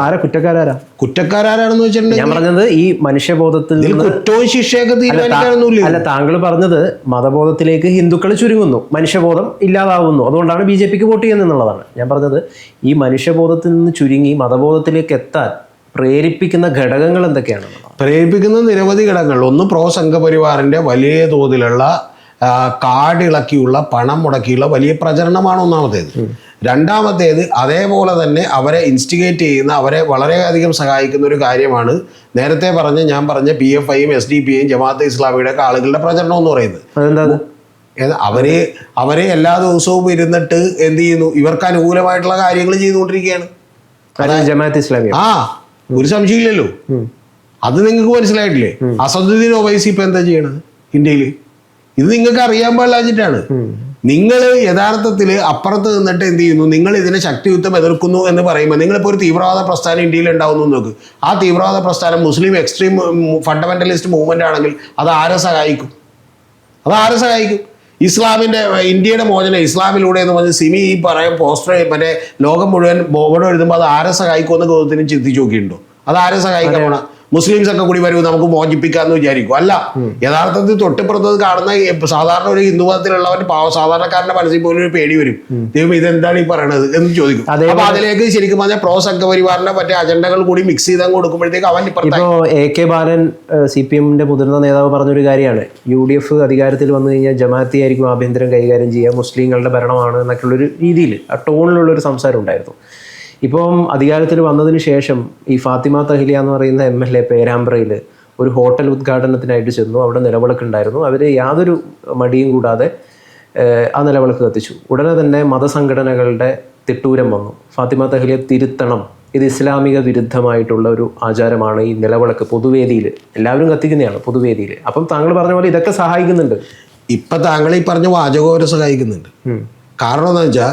കുറ്റക്കാരാണെന്ന് വെച്ചിട്ടുണ്ടെങ്കിൽ ഞാൻ പറഞ്ഞത് ഈ മനുഷ്യബോധത്തിൽ കുറ്റവും ശിക്ഷയൊക്കെ തീരുമാനിക്കാനൊന്നുമില്ല. അല്ല, താങ്കൾ പറഞ്ഞത് മതബോധത്തിലേക്ക് ഹിന്ദുക്കൾ ചുരുങ്ങുന്നു, മനുഷ്യബോധം ഇല്ലാതാവുന്നു, അതുകൊണ്ടാണ് BJPക്ക് വോട്ട് ചെയ്യുന്നതെന്നുള്ളതാണ്. ഞാൻ പറഞ്ഞത് ഈ മനുഷ്യബോധത്തിൽ നിന്ന് ചുരുങ്ങി മതബോധത്തിലേക്ക് എത്താൻ പ്രേരിപ്പിക്കുന്ന ഘടകങ്ങൾ എന്തൊക്കെയാണ്? പ്രേരിപ്പിക്കുന്ന നിരവധി ഘടകങ്ങൾ. ഒന്ന്, പ്രോ സംഘപരിവാറിന്റെ വലിയ തോതിലുള്ള കാടിളക്കിയുള്ള പണം മുടക്കിയുള്ള വലിയ പ്രചരണമാണ് ഒന്നാമത്തേത്. രണ്ടാമത്തേത്, അതേപോലെ തന്നെ അവരെ ഇൻസ്റ്റിഗേറ്റ് ചെയ്യുന്ന, അവരെ വളരെയധികം സഹായിക്കുന്ന ഒരു കാര്യമാണ് നേരത്തെ ഞാൻ പറഞ്ഞ PFIയും SDP-യും ജമാഅത്തെ ഇസ്ലാമിയുടെ ഒക്കെ ആളുകളുടെ പ്രചരണം എന്ന് പറയുന്നത്. അവരെ എല്ലാ ദിവസവും ഇരുന്നിട്ട് എന്ത് ചെയ്യുന്നു, ഇവർക്ക് അനുകൂലമായിട്ടുള്ള കാര്യങ്ങൾ ചെയ്തുകൊണ്ടിരിക്കുകയാണ് ജമാഅത്തെ ഇസ്ലാമി. ഒരു സംശയമില്ലല്ലോ. അത് നിങ്ങൾക്ക് മനസ്സിലായിട്ടില്ലേ? അസദുദ്ദീൻ ഒവൈസി ഇപ്പൊ എന്താ ചെയ്യണത് ഇന്ത്യയിൽ? ഇത് നിങ്ങൾക്ക് അറിയാൻ പാടില്ലാഞ്ഞിട്ടാണ്. നിങ്ങൾ യഥാർത്ഥത്തിൽ അപ്പുറത്ത് നിന്നിട്ട് എന്ത് ചെയ്യുന്നു, നിങ്ങൾ ഇതിനെ ശക്തിയുക്തം എതിർക്കുന്നു എന്ന് പറയുമ്പോൾ നിങ്ങളിപ്പോൾ ഒരു തീവ്രവാദ പ്രസ്ഥാനം ഇന്ത്യയിൽ ഉണ്ടാവുന്നു നോക്ക്. ആ തീവ്രവാദ പ്രസ്ഥാനം മുസ്ലിം എക്സ്ട്രീം ഫണ്ടമെന്റലിസ്റ്റ് മൂവ്മെന്റ് ആണെങ്കിൽ അത് ആരെ സഹായിക്കും? ഇസ്ലാമിന്റെ ഇന്ത്യയുടെ മോചനം ഇസ്ലാമിലൂടെ എന്ന് പറഞ്ഞ് സിമി ഈ പറയാൻ പോസ്റ്റർ മറ്റേ ലോകം മുഴുവൻ ബോർഡ് എഴുതുമ്പോൾ അത് ആരെ സഹായിക്കുമെന്ന് ഗോതത്തിന് ചിന്തിച്ചു നോക്കിയിട്ടുണ്ടോ? അത് ആരെ സഹായിക്കാൻ പോണ? മുസ്ലിംസ് ഒക്കെ കൂടി വരും, നമുക്ക് മോചിപ്പിക്കാമെന്ന് വിചാരിക്കും. അല്ല, യഥാർത്ഥത്തിൽ തൊട്ടിപ്പുറത്ത് കാണുന്ന സാധാരണ ഒരു ഹിന്ദു മതത്തിലുള്ളവൻ സാധാരണക്കാരന്റെ മനസ്സിൽ പോലും ഒരു പേടി വരും. ദൈവം ഇതെന്താണ് ഈ പറയണത് എന്ന് ചോദിക്കും. അപ്പൊ അതിലേക്ക് ശരിക്കും പറഞ്ഞാൽ പ്രോ സംഘപരിവാറിന്റെ മറ്റേ അജണ്ടകൾ കൂടി മിക്സ് ചെയ്താൽ കൊടുക്കുമ്പോഴത്തേക്ക് അവൻ ഇപ്പൊ AK ബാലൻ CPM-ന്റെ മുതിർന്ന നേതാവ് പറഞ്ഞൊരു കാര്യമാണ്, UDF അധികാരത്തിൽ വന്നു കഴിഞ്ഞാൽ ജമാഅത്തി ആയിരിക്കും ആഭ്യന്തരം കൈകാര്യം ചെയ്യുക, മുസ്ലിങ്ങളുടെ ഭരണമാണ് എന്നൊക്കെയുള്ളൊരു രീതിയിൽ ആ ടോണിലുള്ളൊരു സംസാരം ഉണ്ടായിരുന്നു. ഇപ്പം അധികാരത്തിൽ വന്നതിന് ശേഷം ഈ ഫാത്തിമ തഹ്ലിയ എന്ന് പറയുന്ന MLA പേരാമ്പ്രയിൽ ഒരു ഹോട്ടൽ ഉദ്ഘാടനത്തിനായിട്ട് ചെന്നു. അവിടെ നിലവിളക്കുണ്ടായിരുന്നു. അവർ യാതൊരു മടിയും കൂടാതെ ആ നിലവിളക്ക് കത്തിച്ചു. ഉടനെ തന്നെ മതസംഘടനകളുടെ തിട്ടൂരം വന്നു. ഫാത്തിമ തഹ്ലിയെ തിരുത്തണം, ഇത് ഇസ്ലാമിക വിരുദ്ധമായിട്ടുള്ള ഒരു ആചാരമാണ് ഈ നിലവിളക്ക് പൊതുവേദിയിൽ എല്ലാവരും കത്തിക്കുന്നതാണ് പൊതുവേദിയിൽ. അപ്പം താങ്കൾ പറഞ്ഞ പോലെ ഇതൊക്കെ സഹായിക്കുന്നുണ്ട്. ഇപ്പം താങ്കൾ ഈ പറഞ്ഞ വാചകം അവരെ സഹായിക്കുന്നുണ്ട്. കാരണം എന്താ വെച്ചാൽ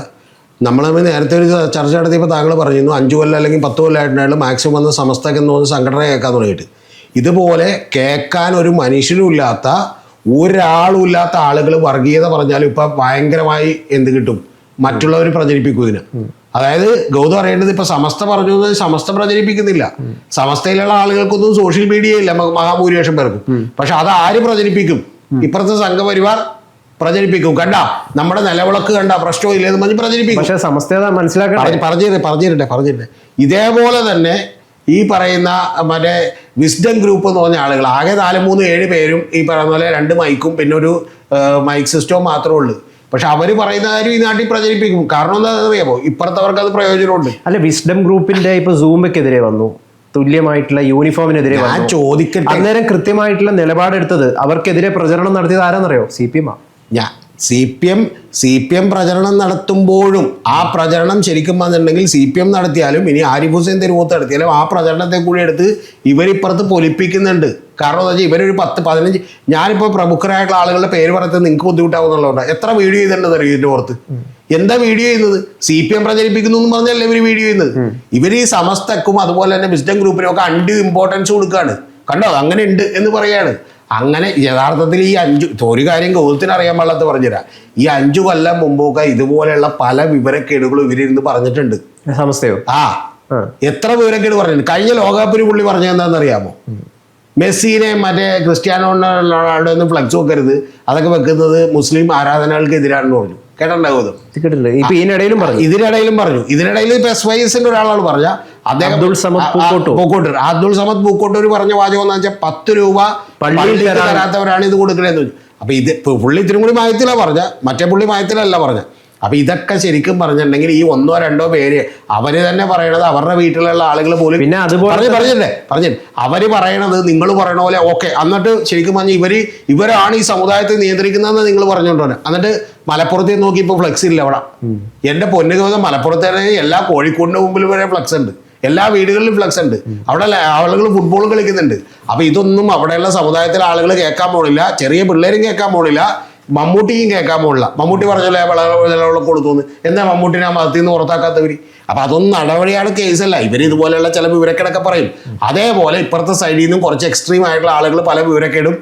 നമ്മൾ തമ്മിൽ നേരത്തെ ഒരു ചർച്ച നടത്തിയപ്പോൾ താങ്കൾ പറഞ്ഞിരുന്നു 5 കൊല്ലം അല്ലെങ്കിൽ 10 കൊല്ലമായിട്ടുണ്ടായാലും മാക്സിമം വന്ന സമസ്തക്ക് എന്ന് തോന്നുന്ന സംഘടന കേൾക്കാൻ തുടങ്ങിയിട്ട്. ഇതുപോലെ കേൾക്കാൻ ഒരു മനുഷ്യനും ഇല്ലാത്ത ഒരാളും ഇല്ലാത്ത ആളുകൾ വർഗീയത പറഞ്ഞാലും ഇപ്പം ഭയങ്കരമായി എന്ത് കിട്ടും, മറ്റുള്ളവർ പ്രചരിപ്പിക്കും ഇതിന്. അതായത് ഗൗതം അറിയേണ്ടത് ഇപ്പൊ സമസ്ത പറഞ്ഞു, സമസ്ത പ്രചരിപ്പിക്കുന്നില്ല. സമസ്തയിലുള്ള ആളുകൾക്കൊന്നും സോഷ്യൽ മീഡിയ ഇല്ല മഹാഭൂരിപക്ഷം പേർക്കും. പക്ഷെ അത് ആര് പ്രചരിപ്പിക്കും? ഇപ്പുറത്തെ സംഘപരിവാർ പ്രചരിപ്പിക്കും. കണ്ട നമ്മുടെ നിലവിളക്ക് കണ്ട പ്രശ്നവും ഇല്ലെന്ന് പറഞ്ഞ് പ്രചരിപ്പിക്കും. പക്ഷേ സമസ്ത മനസ്സിലാക്കണം. പറഞ്ഞിരട്ടെ. ഇതേപോലെ തന്നെ ഈ പറയുന്ന മറ്റേ വിസ്ഡം ഗ്രൂപ്പ് എന്ന് പറഞ്ഞ ആളുകൾ ആകെ 4-3-7 പേരും ഈ പറയുന്ന പോലെ 2 മൈക്കും പിന്നെ ഒരു മൈക്ക് സിസ്റ്റവും മാത്രമേ ഉള്ളൂ. പക്ഷെ അവർ പറയുന്ന കാര്യം ഈ നാട്ടിൽ പ്രചരിപ്പിക്കും. കാരണം എന്താണെന്ന് അറിയാമോ? ഇപ്പുറത്തവർക്ക് അത് പ്രയോജനമുണ്ട്. അല്ല, വിസ്ഡം ഗ്രൂപ്പിന്റെ ഇപ്പൊ സൂംബക്കെതിരെ വന്നു, തുല്യമായിട്ടുള്ള യൂണിഫോമിനെതിരെ ഞാൻ ചോദിക്കട്ടെ, അന്നേരം കൃത്യമായിട്ടുള്ള നിലപാടെടുത്തത് അവർക്കെതിരെ പ്രചരണം നടത്തിയത് ആരാന്നറിയോ? CPM. CPM പ്രചരണം നടത്തുമ്പോഴും ആ പ്രചരണം ശരിക്കും വന്നിട്ടുണ്ടെങ്കിൽ CPM നടത്തിയാലും ഇനി ആരിഫ് ഹുസൈൻ തെരുവോത്ത് നടത്തിയാലും ആ പ്രചരണത്തെ കൂടി എടുത്ത് ഇവരിപ്പുറത്ത് പൊലിപ്പിക്കുന്നുണ്ട്. കാരണം എന്താ വെച്ചാൽ ഇവരൊരു 10-15 ഞാനിപ്പോൾ പ്രമുഖരായിട്ടുള്ള ആളുകളുടെ പേര് പറയുന്നത് നിങ്ങൾക്ക് ബുദ്ധിമുട്ടാവുന്നുള്ളതുകൊണ്ട് എത്ര വീഡിയോ ചെയ്തിട്ടുണ്ടെന്ന് അറിയും ഇതിൻ്റെ പുറത്ത്. എന്താ വീഡിയോ ചെയ്യുന്നത്? CPM പ്രചരിപ്പിക്കുന്നു എന്ന് പറഞ്ഞല്ലേ ഇവർ വീഡിയോ ചെയ്യുന്നത്. ഇവർ ഈ സമസ്തക്കും അതുപോലെ തന്നെ വിസ്ഡം ഗ്രൂപ്പിനും ഒക്കെ അണ്ടി ഇമ്പോർട്ടൻസ് കൊടുക്കുകയാണ്. കണ്ടോ, അങ്ങനെ ഉണ്ട് എന്ന് പറയാണ്. അങ്ങനെ യഥാർത്ഥത്തിൽ ഈ ഒരു കാര്യം ഗൗതത്തിന് അറിയാൻ പാടില്ലാത്ത പറഞ്ഞുതരാം. ഈ 5 കൊല്ലം മുമ്പൊക്കെ ഇതുപോലെയുള്ള പല വിവരക്കേടുകളും ഇവരിരുന്ന് പറഞ്ഞിട്ടുണ്ട്. സമസ്തയോ? എത്ര വിവരക്കേട് പറഞ്ഞിട്ടുണ്ട്. കഴിഞ്ഞ ലോകകപ്പിന് പുള്ളി പറഞ്ഞത് എന്താണെന്ന് അറിയാമോ? മെസ്സിനെ മറ്റേ ക്രിസ്ത്യാനോ റൊണാൾഡോ ഒന്നും ഫ്ലക്സ് വെക്കരുത്, അതൊക്കെ വെക്കുന്നത് മുസ്ലിം ആരാധനകൾക്ക് എതിരാണെന്ന് പറഞ്ഞു. കേട്ടിട്ടുണ്ടാകും. ഇതിനിടയിലും പറഞ്ഞു. ഇതിനിടയിൽ ഇപ്പൊ SYSന്റെ ഒരാളാണ് പറഞ്ഞ അദ്ദേഹം അബ്ദുൾ സമദ് പൂക്കോട്ടൂർ പറഞ്ഞ വാചകം എന്ന് വെച്ചാൽ 10 രൂപ പള്ളിയിൽ തരാത്തവരാണ് ഇത് കൊടുക്കണേന്ന് വെച്ചു. അപ്പൊ ഇത് പുള്ളി ഇത്തിരി കൂടി മായത്തിലാണ് പറഞ്ഞ, മറ്റേ പുള്ളി മായത്തിലല്ല പറഞ്ഞ. അപ്പൊ ഇതൊക്കെ ശരിക്കും പറഞ്ഞിട്ടുണ്ടെങ്കിൽ ഈ 1-2 പേര് അവര് തന്നെ പറയണത് അവരുടെ വീട്ടിലുള്ള ആളുകൾ പോലും പിന്നെ പറഞ്ഞില്ലേ അവര് പറയണത് നിങ്ങൾ പറയണ പോലെ ഓക്കെ. എന്നിട്ട് ശരിക്കും പറഞ്ഞാൽ ഇവരാണ് ഈ സമുദായത്തെ നിയന്ത്രിക്കുന്നതെന്ന് നിങ്ങൾ പറഞ്ഞുകൊണ്ടുവരാം. എന്നിട്ട് മലപ്പുറത്തേക്ക് നോക്കി ഇപ്പൊ ഫ്ലെക്സ് ഇല്ല അവിടെ. എന്റെ പൊന്നുകോതം മലപ്പുറത്തെ എല്ലാ കോഴിക്കോടിന്റെ മുമ്പിൽ വരെ ഫ്ലെക്സ് ഉണ്ട്, എല്ലാ വീടുകളിലും ഫ്ലെക്സ് ഉണ്ട്. അവിടെ ആളുകൾ ഫുട്ബോൾ കളിക്കുന്നുണ്ട്. അപ്പൊ ഇതൊന്നും അവിടെയുള്ള സമുദായത്തിലെ ആളുകൾ കേൾക്കാൻ പോണില്ല, ചെറിയ പിള്ളേരും കേൾക്കാൻ പോണില്ല, മമ്മൂട്ടിയും കേൾക്കാൻ പോകില്ല. മമ്മൂട്ടി പറഞ്ഞല്ലോ വളരെ കൊടുത്തുന്ന്, എന്താ മമ്മൂട്ടിനെ ആ മതത്തിൽ നിന്ന് പുറത്താക്കാത്തവര്? അപ്പൊ അതൊന്നും നടപടിയാണ്, കേസല്ല. ഇവർ ഇതുപോലെയുള്ള ചില വിവരക്കേടൊക്കെ പറയും. അതേപോലെ ഇപ്പുറത്തെ സൈഡിൽ നിന്നും കുറച്ച് എക്സ്ട്രീം ആയിട്ടുള്ള ആളുകൾ പല വിവരക്കേടും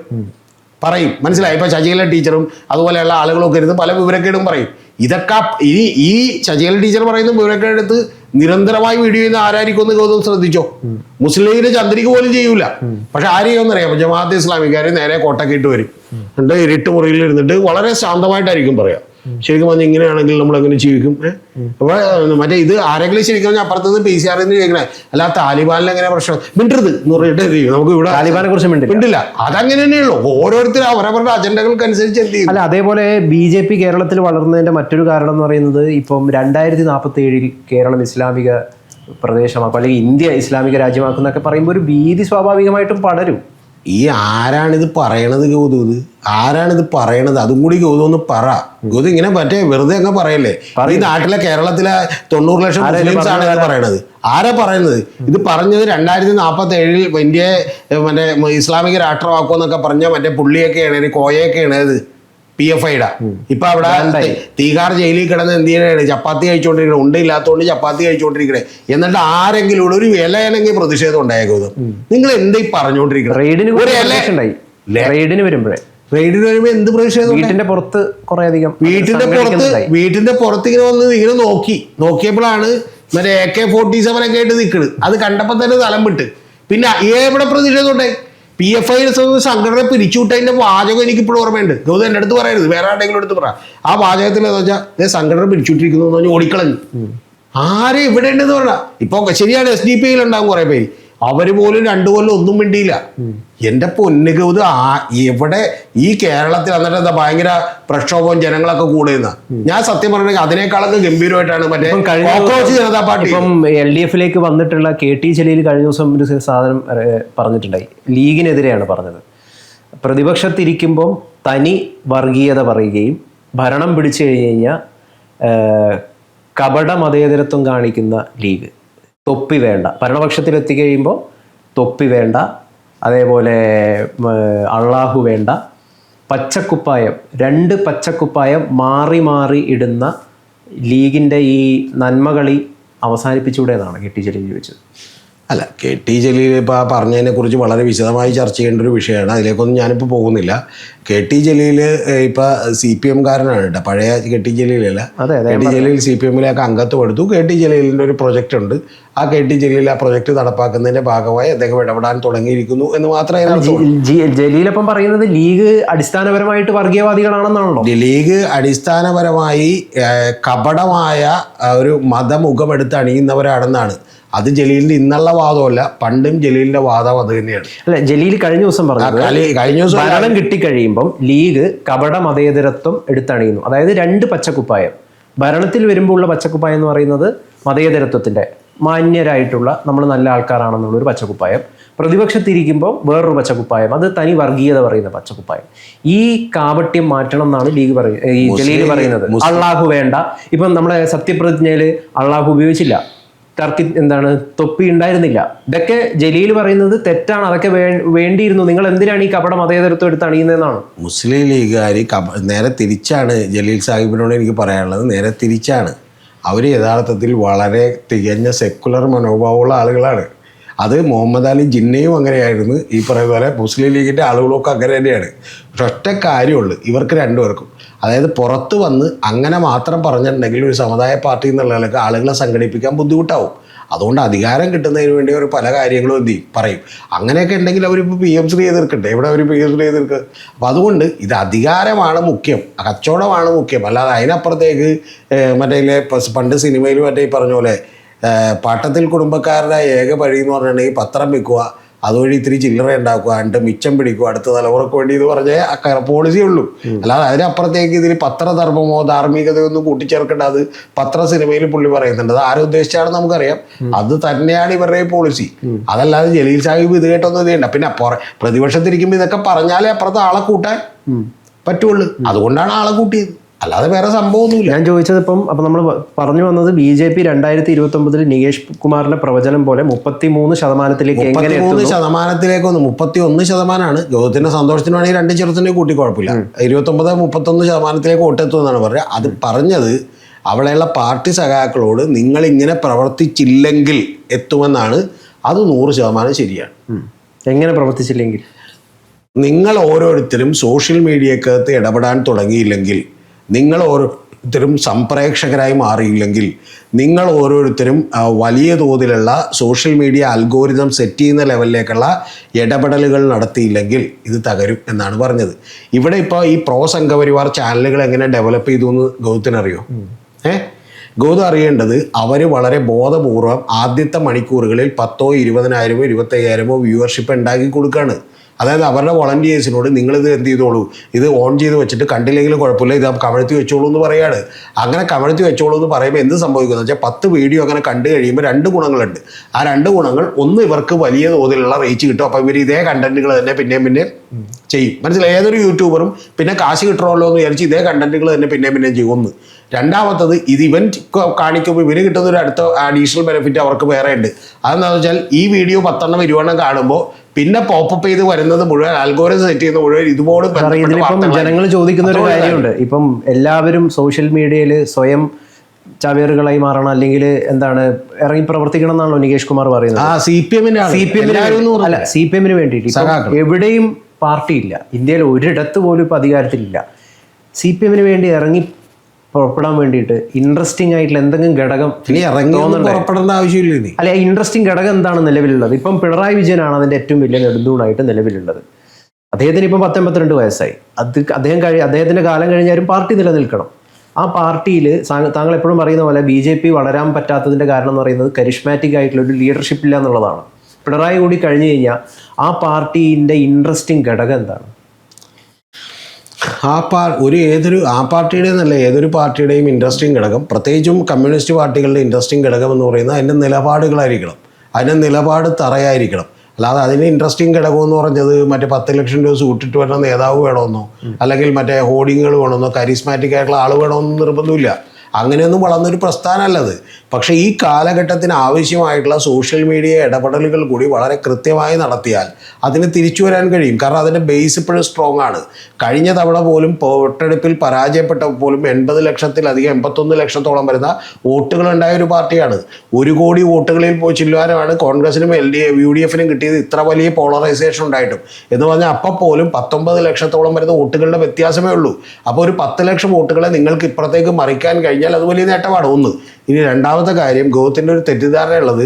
പറയും. മനസ്സിലായി? ഇപ്പൊ ശശികല ടീച്ചറും അതുപോലെയുള്ള ആളുകളൊക്കെ ഇരുന്ന് പല വിവരക്കേടും പറയും. ഇതൊക്കെ ഈ ശശികല ടീച്ചർ പറയുന്ന വിവരക്കേടെടുത്ത് നിരന്തരമായി വീഡിയോ ചെയ്യുന്ന ആരായിരിക്കും എന്ന് ഗൗതം ശ്രദ്ധിച്ചോ? മുസ്ലിം ലീഗിന്റെ ചന്ദ്രിക പോലും ചെയ്യൂല. പക്ഷെ ആരെയൊന്നറിയാം, ജമാഅത്തെ ഇസ്ലാമിക്കാർ നേരെ കോട്ടൊക്കെ ഇട്ട് വരും, എന്നിട്ട് ഇരുട്ട് മുറിയിൽ ഇരുന്നിട്ട് വളരെ ശാന്തമായിട്ടായിരിക്കും പറയാം. ശരിക്കും പറഞ്ഞാൽ ഇങ്ങനെയാണെങ്കിൽ നമ്മൾ എങ്ങനെ ജീവിക്കും? അപ്പൊ മറ്റേ ഇത് ആരെങ്കിലും ശരിക്കും പറഞ്ഞാൽ അപ്പുറത്തുനിന്ന് PCR ചോദിക്കണേ, അല്ല താലിബാനിൽ എങ്ങനെ പ്രശ്നം മിണ്ടരുത് എന്ന് പറഞ്ഞിട്ട് നമുക്ക് ഇവിടെ താലിബാനെ കുറിച്ച് മിണ്ടില്ല. അതങ്ങനെ തന്നെയുള്ളൂ. ഓരോരുത്തരും അവരവരുടെ അജണ്ടകൾക്ക് അനുസരിച്ച് എന്ത് ചെയ്യും. അല്ല, അതേപോലെ BJP കേരളത്തിൽ വളർന്നതിന്റെ മറ്റൊരു കാരണം എന്ന് പറയുന്നത് ഇപ്പം 2047 കേരളം ഇസ്ലാമിക പ്രദേശമാക്കും അല്ലെങ്കിൽ ഇന്ത്യ ഇസ്ലാമിക രാജ്യമാക്കുന്നൊക്കെ പറയുമ്പോൾ ഒരു ഭീതി സ്വാഭാവികമായിട്ടും പടരും. ഈ ആരാണിത് പറയണത് ഗൗതം? ഇത് ആരാണിത് പറയണത്? അതും കൂടി ഗൗതം ഒന്ന് പറ. ഗൗതം ഇങ്ങനെ മറ്റേ വെറുതെ അങ്ങ് പറയല്ലേ. ഈ നാട്ടിലെ കേരളത്തിലെ 90 ലക്ഷം മുസ്ലിംസ് ആണ് ഇത് പറയണത്. ആരാ പറയുന്നത്? ഇത് പറഞ്ഞത് 2047 ഇന്ത്യയെ മറ്റേ ഇസ്ലാമിക രാഷ്ട്രമാക്കുമെന്നൊക്കെ പറഞ്ഞ മറ്റേ പുള്ളിയൊക്കെയാണ്, കോയൊക്കെയാണ് ഇത് PFIയുടെ. ഇപ്പൊ അവിടെ തീഹാർ ജയിലിൽ കിടന്ന് എന്ത് ചെയ്യണേ? ചപ്പാത്തി കഴിച്ചോണ്ടിരിക്കണേ, ഉണ്ടില്ലാത്തതുകൊണ്ട് ചപ്പാത്തി കഴിച്ചോണ്ടിരിക്കണേ. എന്നിട്ട് ആരെങ്കിലും ഒരു വിലയാണെങ്കിൽ പ്രതിഷേധം ഉണ്ടായേക്കും. നിങ്ങൾ എന്താ ഈ പറഞ്ഞോണ്ടിരിക്കണേ? റെയ്ഡിന് വരുമ്പോ എന്ത് പ്രതിഷേധം? വീട്ടിന്റെ പുറത്ത് ഇങ്ങനെ നോക്കിയപ്പോഴാണ് മറ്റേ AK-47 ഒക്കെ ആയിട്ട് നിൽക്കുന്നത്. അത് കണ്ടപ്പോ തന്നെ തലം വിട്ട്. പിന്നെ എവിടെ പ്രതിഷേധം ഉണ്ടായി? PFI സംഘടന പിരിച്ചുവിട്ടതിന്റെ വാചകം എനിക്ക് ഇപ്പോഴും ഓർമ്മയുണ്ട്. ഗൗതം എൻ്റെ അടുത്ത് പറയരുത്, വേറെ ആരുടെങ്കിലും അടുത്ത് പറ. ആ വാചകത്തിൽ എന്താ വെച്ചാൽ സംഘടന പിരിച്ചുവിട്ടിരിക്കുന്നു എന്ന് പറഞ്ഞ് ഓടിക്കളഞ്ഞു. ആരെ ഇവിടെ ഉണ്ടെന്ന് പറഞ്ഞാൽ ഇപ്പൊ ശരിയാണ്, SDP ഉണ്ടാകും കുറെ പേര്, അവര് പോലും 2 കൊല്ലം ഒന്നും മിണ്ടിയില്ല. എന്റെ പൊന്നു ഗൗതം, എവിടെ ഈ കേരളത്തിൽ എന്നിട്ട് എന്താ ഭയങ്കര പ്രക്ഷോഭവും ജനങ്ങളൊക്കെ കൂടുന്ന. ഞാൻ സത്യം പറഞ്ഞെങ്കിൽ അതിനേക്കാളൊക്കെ ഗംഭീരമായിട്ടാണ് മറ്റേ ജനതാ പാർട്ടി. ഇപ്പം LDF-ലേക്ക് വന്നിട്ടുള്ള KT ജലീൽ കഴിഞ്ഞ ദിവസം ഒരു സാധനം പറഞ്ഞിട്ടുണ്ടായി. ലീഗിനെതിരെയാണ് പറഞ്ഞത്. പ്രതിപക്ഷത്തിരിക്കുമ്പം തനി വർഗീയത പറയുകയും ഭരണം പിടിച്ചു കഴിഞ്ഞാൽ കപട മതേതരത്വം കാണിക്കുന്ന ലീഗ്, തൊപ്പി വേണ്ട, ഭരണപക്ഷത്തിലെത്തി കഴിയുമ്പോൾ തൊപ്പി വേണ്ട, അതേപോലെ അള്ളാഹു വേണ്ട, പച്ചക്കുപ്പായം 2 പച്ചക്കുപ്പായം മാറി മാറി ഇടുന്ന ലീഗിൻ്റെ ഈ നന്മകളി അവസാനിപ്പിച്ചുകൂടെ എന്നാണ് കെ ടി ജലീൽ ചോദിച്ചത്. അല്ല, കെ ടി ജലീൽ ഇപ്പോൾ പറഞ്ഞതിനെക്കുറിച്ച് വളരെ വിശദമായി ചർച്ച ചെയ്യേണ്ട ഒരു വിഷയമാണ്. അതിലേക്കൊന്നും ഞാനിപ്പോൾ പോകുന്നില്ല. കെ ടി ജലീൽ ഇപ്പോൾ CPM കാരനാണ് കേട്ടോ, പഴയ കെ ടി ജലീലല്ല. കെ ടി ജലീൽ CPM-ലേക്ക് അംഗത്വം എടുത്തു. കെ ടി ജലീലിൻ്റെ ഒരു പ്രൊജക്റ്റ് ഉണ്ട്. ആ കെ ടി ജലീൽ ആ പ്രൊജക്റ്റ് നടപ്പാക്കുന്നതിൻ്റെ ഭാഗമായി അദ്ദേഹം ഇടപെടാൻ തുടങ്ങിയിരിക്കുന്നു എന്ന് മാത്രമേ ജലീലപ്പം പറയുന്നത് ലീഗ് അടിസ്ഥാനപരമായിട്ട് വർഗീയവാദികളാണെന്നാണല്ലോ. ലീഗ് അടിസ്ഥാനപരമായി കപടമായ ഒരു മതമുഖമെടുത്ത് അണിയുന്നവരാണെന്നാണ്. അത് ജലീലിന്റെ ഇന്നുള്ള വാദമല്ല, പണ്ടും ജലീലിന്റെ വാദം അത് തന്നെയാണ്. അല്ല, ജലീൽ കഴിഞ്ഞ ദിവസം പറഞ്ഞു കഴിഞ്ഞ ദിവസം ഭരണം കിട്ടിക്കഴിയുമ്പം ലീഗ് കപട മതേതരത്വം എടുത്തണിയുന്നു. അതായത് 2 പച്ചക്കുപ്പായം. ഭരണത്തിൽ വരുമ്പോൾ ഉള്ള പച്ചക്കുപ്പായം എന്ന് പറയുന്നത് മതേതരത്വത്തിന്റെ മാന്യരായിട്ടുള്ള നമ്മൾ നല്ല ആൾക്കാരാണെന്നുള്ളൊരു പച്ചക്കുപ്പായം. പ്രതിപക്ഷത്തിരിക്കുമ്പോൾ വേറൊരു പച്ചക്കുപ്പായം, അത് തനി വർഗീയത പറയുന്ന പച്ചക്കുപ്പായം. ഈ കാപട്യം മാറ്റണം എന്നാണ് ഈ ജലീൽ പറയുന്നത്. അള്ളാഹു വേണ്ട. ഇപ്പം നമ്മുടെ സത്യപ്രതിജ്ഞയില് അള്ളാഹു ഉപയോഗിച്ചില്ല, ടർക്കി തൊപ്പി ഉണ്ടായിരുന്നില്ല. ഇതൊക്കെ ജലീൽ പറയുന്നത് തെറ്റാണ്, അതൊക്കെ വേണ്ടിയിരുന്നു. നിങ്ങൾ എന്തിനാണ് ഈ കപട മതേതരത്വം എടുത്ത് അണിയുന്നതെന്നാണ്. മുസ്ലിം ലീഗുകാർ നേരെ തിരിച്ചാണ്. ജലീൽ സാഹിബിനോട് എനിക്ക് പറയാനുള്ളത് നേരെ തിരിച്ചാണ്. അവർ യഥാർത്ഥത്തിൽ വളരെ തികഞ്ഞ സെക്കുലർ മനോഭാവമുള്ള ആളുകളാണ്. അത് മുഹമ്മദ് അലി ജിന്നയും അങ്ങനെയായിരുന്നു. ഈ പറയുന്ന പോലെ മുസ്ലിം ലീഗിൻ്റെ ആളുകളൊക്കെ അങ്ങനെ തന്നെയാണ്. പക്ഷെ ഒറ്റ കാര്യമുള്ളൂ ഇവർക്ക് രണ്ടുപേർക്കും. അതായത് പുറത്ത് വന്ന് അങ്ങനെ മാത്രം പറഞ്ഞിട്ടുണ്ടെങ്കിൽ ഒരു സമുദായ പാർട്ടി എന്നുള്ളതിലൊക്കെ ആളുകളെ സംഘടിപ്പിക്കാൻ ബുദ്ധിമുട്ടാവും. അതുകൊണ്ട് അധികാരം കിട്ടുന്നതിന് വേണ്ടി അവർ പല കാര്യങ്ങളും എന്ത് ചെയ്യും പറയും. അങ്ങനെയൊക്കെ ഉണ്ടെങ്കിൽ അവരിപ്പോൾ PMC എതിർക്കട്ടെ, എവിടെ അവർ PMC എതിർക്കുക? അപ്പോൾ അതുകൊണ്ട് ഇത് അധികാരമാണ് മുഖ്യം, കച്ചവടമാണ് മുഖ്യം. അല്ലാതെ അതിനപ്പുറത്തേക്ക് മറ്റേ പണ്ട് സിനിമയിൽ മറ്റേ പറഞ്ഞ പോലെ പാട്ടത്തിൽ കുടുംബക്കാരുടെ ഏക വഴി എന്ന് പറഞ്ഞിട്ടുണ്ടെങ്കിൽ പത്രം വിൽക്കുക, അതുവഴി ഇത്തിരി ചില്ലറ ഉണ്ടാക്കുക, എന്നിട്ട് മിച്ചം പിടിക്കുക, അടുത്ത തലമുറക്ക് വേണ്ടി എന്ന് പറഞ്ഞേ പോളിസി ഉള്ളൂ. അല്ലാതെ അതിനപ്പുറത്തേക്ക് ഇതിൽ പത്രധർമ്മമോ ധാർമ്മികതയോ ഒന്നും കൂട്ടിച്ചേർക്കേണ്ട. അത് പത്ര സിനിമയിൽ പുള്ളി പറയുന്നുണ്ട്. അത് ആരും ഉദ്ദേശിച്ചാണെന്ന് നമുക്കറിയാം. അത് തന്നെയാണ് ഇവരുടെ പോളിസി. അതല്ലാതെ ജലീൽ സാഹിബ് ഇത് കേട്ടൊന്നും ഇത് ചെയ്യണ്ട. പിന്നെ പ്രതിപക്ഷത്തിരിക്കുമ്പോൾ ഇതൊക്കെ പറഞ്ഞാലേ അപ്പുറത്ത് ആളെ കൂട്ടാൻ പറ്റുള്ളൂ. അതുകൊണ്ടാണ് ആളെ കൂട്ടിയത്, അല്ലാതെ വേറെ സംഭവമൊന്നുമില്ല. ഞാൻ ചോദിച്ചത് അപ്പം നമ്മൾ പറഞ്ഞു വന്നത് BJP 2029 നികേഷ് കുമാറിന്റെ പ്രവചനം പോലെ 33%-ലേക്ക് 31%. ഗൗതത്തിന്റെ സന്തോഷത്തിന് വേണമെങ്കിൽ 2 ചെറുത്തിൻ്റെ കൂട്ടി കുഴപ്പമില്ല. 29-31% വോട്ടെത്തുമെന്നാണ് പറഞ്ഞത്. അത് പറഞ്ഞത് അവിടെയുള്ള പാർട്ടി സഖാക്കളോട് നിങ്ങൾ ഇങ്ങനെ പ്രവർത്തിച്ചില്ലെങ്കിൽ എത്തുമെന്നാണ്. അത് 100% ശരിയാണ്. എങ്ങനെ പ്രവർത്തിച്ചില്ലെങ്കിൽ? നിങ്ങൾ ഓരോരുത്തരും സോഷ്യൽ മീഡിയക്കകത്ത് ഇടപെടാൻ തുടങ്ങിയില്ലെങ്കിൽ, നിങ്ങൾ ഓരോരുത്തരും സംപ്രേക്ഷകരായി മാറിയില്ലെങ്കിൽ, നിങ്ങൾ ഓരോരുത്തരും വലിയ തോതിലുള്ള സോഷ്യൽ മീഡിയ അൽഗോരിതം സെറ്റ് ചെയ്യുന്ന ലെവലിലേക്കുള്ള ഇടപെടലുകൾ നടത്തിയില്ലെങ്കിൽ ഇത് തകരും എന്നാണ് പറഞ്ഞത്. ഇവിടെ ഇപ്പോൾ ഈ പ്രോ സംഘപരിവാർ ചാനലുകൾ എങ്ങനെ ഡെവലപ്പ് ചെയ്തു എന്ന് ഗൗതത്തിനറിയോ? ഗൗതം അറിയേണ്ടത് അവർ വളരെ ബോധപൂർവം ആദ്യത്തെ മണിക്കൂറുകളിൽ 10,000, 20,000, 25,000 വ്യൂവർഷിപ്പ് ഉണ്ടാക്കി കൊടുക്കുകയാണ്. അതായത് അവരുടെ വോളണ്ടിയേഴ്സിനോട് നിങ്ങളിത് എന്ത് ചെയ്തോളൂ, ഇത് ഓൺ ചെയ്ത് വെച്ചിട്ട് കണ്ടില്ലെങ്കിലും കുഴപ്പമില്ല, ഇത് കമഴ്ത്തി വെച്ചോളൂ എന്ന് പറയാണ്. അങ്ങനെ കമഴ്ത്തി വെച്ചോളൂ എന്ന് പറയുമ്പോൾ എന്ത് സംഭവിക്കുന്നത് വെച്ചാൽ 10 വീഡിയോ അങ്ങനെ കണ്ടു കഴിയുമ്പോൾ 2 ഗുണങ്ങളുണ്ട്. ആ 2 ഗുണങ്ങൾ, ഒന്ന് ഇവർക്ക് വലിയ തോതിലുള്ള റീച്ച് കിട്ടും. അപ്പോൾ ഇവർ ഇതേ കണ്ടന്റുകൾ തന്നെ പിന്നെയും ചെയ്യും. മനസ്സിലായി? ഏതൊരു യൂട്യൂബറും പിന്നെ കാശ് കിട്ടണമല്ലോ എന്ന് വിചാരിച്ച് ഇതേ കണ്ടന്റുകൾ തന്നെ പിന്നെയും ചെയ്യും. ഒന്ന്. രണ്ടാമത്തത്, ഇത് ഇവന്റ് കാണിക്കുമ്പോൾ ഇവന് കിട്ടുന്ന ഒരു അടുത്ത അഡീഷണൽ ബെനിഫിറ്റ് അവർക്ക് വേറെ ഉണ്ട്. അതെന്താണെന്ന് വെച്ചാൽ ഈ വീഡിയോ 10 എണ്ണം 20 എണ്ണം കാണുമ്പോൾ പിന്നെ പോപ്പപ്പ് ചെയ്ത് വരുന്നത് മുഴുവൻ ആൽഗോരിതം സെറ്റ് ചെയ്യുന്ന മുഴുവൻ ഇതുപോലെ ജനങ്ങൾ ചോദിക്കുന്ന ഒരു കാര്യമുണ്ട്. ഇപ്പം എല്ലാവരും സോഷ്യൽ മീഡിയയിൽ സ്വയം ചവേറുകളായി മാറണം, അല്ലെങ്കിൽ ഇറങ്ങി പ്രവർത്തിക്കണം എന്നാണല്ലോ നികേഷ് കുമാർ പറയുന്നത്. CPM വേണ്ടിയിട്ട് എവിടെയും പാർട്ടിയില്ല, ഇന്ത്യയിൽ ഒരിടത്ത് പോലും ഇപ്പം അധികാരത്തിലില്ല. CPM വേണ്ടി ഇറങ്ങി പുറപ്പെടാൻ വേണ്ടിയിട്ട് ഇൻട്രസ്റ്റിംഗ് ആയിട്ടുള്ള എന്തെങ്കിലും ഘടകം പുറപ്പെടേണ്ട ആവശ്യമില്ല. അല്ലെ, ഇൻട്രസ്റ്റിംഗ് ഘടകം എന്താണ് നിലവിലുള്ളത്? ഇപ്പം പിണറായി വിജയനാണ് അതിന്റെ ഏറ്റവും വലിയ നെടുന്തൂണായിട്ട് നിലവിലുള്ളത്. അദ്ദേഹത്തിന് ഇപ്പം 52 വയസ്സായി. അദ്ദേഹത്തിന്റെ കാലം കഴിഞ്ഞാലും പാർട്ടി നിലനിൽക്കണം. ആ പാർട്ടിയിൽ താങ്കൾ എപ്പോഴും പറയുന്ന പോലെ BJP വളരാൻ പറ്റാത്തതിന്റെ കാരണം എന്ന് പറയുന്നത് കരിഷ്മാറ്റിക് ആയിട്ടുള്ള ഒരു ലീഡർഷിപ്പ് ഇല്ല എന്നുള്ളതാണ്. പിണറായി കൂടി കഴിഞ്ഞു കഴിഞ്ഞാൽ ആ പാർട്ടീൻ്റെ ഇൻട്രസ്റ്റിംഗ് ഘടകം എന്താണ്? ആ പാർട്ടിയുടെ എന്നല്ല, ഏതൊരു പാർട്ടിയുടെയും ഇൻട്രസ്റ്റിംഗ് ഘടകം, പ്രത്യേകിച്ചും കമ്മ്യൂണിസ്റ്റ് പാർട്ടികളുടെ ഇൻട്രസ്റ്റിംഗ് ഘടകം എന്ന് പറയുന്നത് അതിൻ്റെ നിലപാടുകളായിരിക്കണം. അതിൻ്റെ നിലപാട് തറയായിരിക്കണം. അല്ലാതെ അതിന് ഇൻട്രസ്റ്റിംഗ് ഘടകം എന്ന് പറഞ്ഞത് മറ്റേ 10 ലക്ഷം രൂപ സൂട്ടിട്ട് വരുന്ന നേതാവ് വേണമെന്നോ, അല്ലെങ്കിൽ മറ്റേ ഹോർഡിങ്ങുകൾ വേണമെന്നോ, കരിസ്മാറ്റിക് ആയിട്ടുള്ള ആൾ വേണമെന്നോ നിർബന്ധമില്ല. അങ്ങനെയൊന്നും വളർന്നൊരു പ്രസ്ഥാനമല്ലത്. പക്ഷേ ഈ കാലഘട്ടത്തിന് ആവശ്യമായിട്ടുള്ള സോഷ്യൽ മീഡിയ ഇടപെടലുകൾ കൂടി വളരെ കൃത്യമായി നടത്തിയാൽ അതിന് തിരിച്ചു വരാൻ കഴിയും. കാരണം അതിൻ്റെ ബേസ് ഇപ്പോഴും സ്ട്രോങ് ആണ്. കഴിഞ്ഞ തവണ പോലും വോട്ടെടുപ്പിൽ പരാജയപ്പെട്ടപ്പോൾ പോലും 80 ലക്ഷത്തിലധികം 81 ലക്ഷത്തോളം വരുന്ന വോട്ടുകൾ ഉണ്ടായ ഒരു പാർട്ടിയാണ്. 1 കോടി വോട്ടുകളിൽ പോയി ചില്ലുവാനാണ് കോൺഗ്രസിനും UDF-നും കിട്ടിയത്, ഇത്ര വലിയ പോളറൈസേഷൻ ഉണ്ടായിട്ടും. എന്ന് പറഞ്ഞാൽ അപ്പം പോലും 19 ലക്ഷത്തോളം വരുന്ന വോട്ടുകളുടെ വ്യത്യാസമേ ഉള്ളൂ. അപ്പോൾ ഒരു 10 ലക്ഷം വോട്ടുകളെ നിങ്ങൾക്ക് ഇപ്പുറത്തേക്ക് മറിക്കാൻ കഴിഞ്ഞാൽ അത് വലിയ നേട്ടമാണ്. ഒന്ന്. ഇനി രണ്ടാമത്തെ കാര്യം, ഗൗതത്തിൻ്റെ ഒരു തെറ്റിദ്ധാരണയുള്ളത്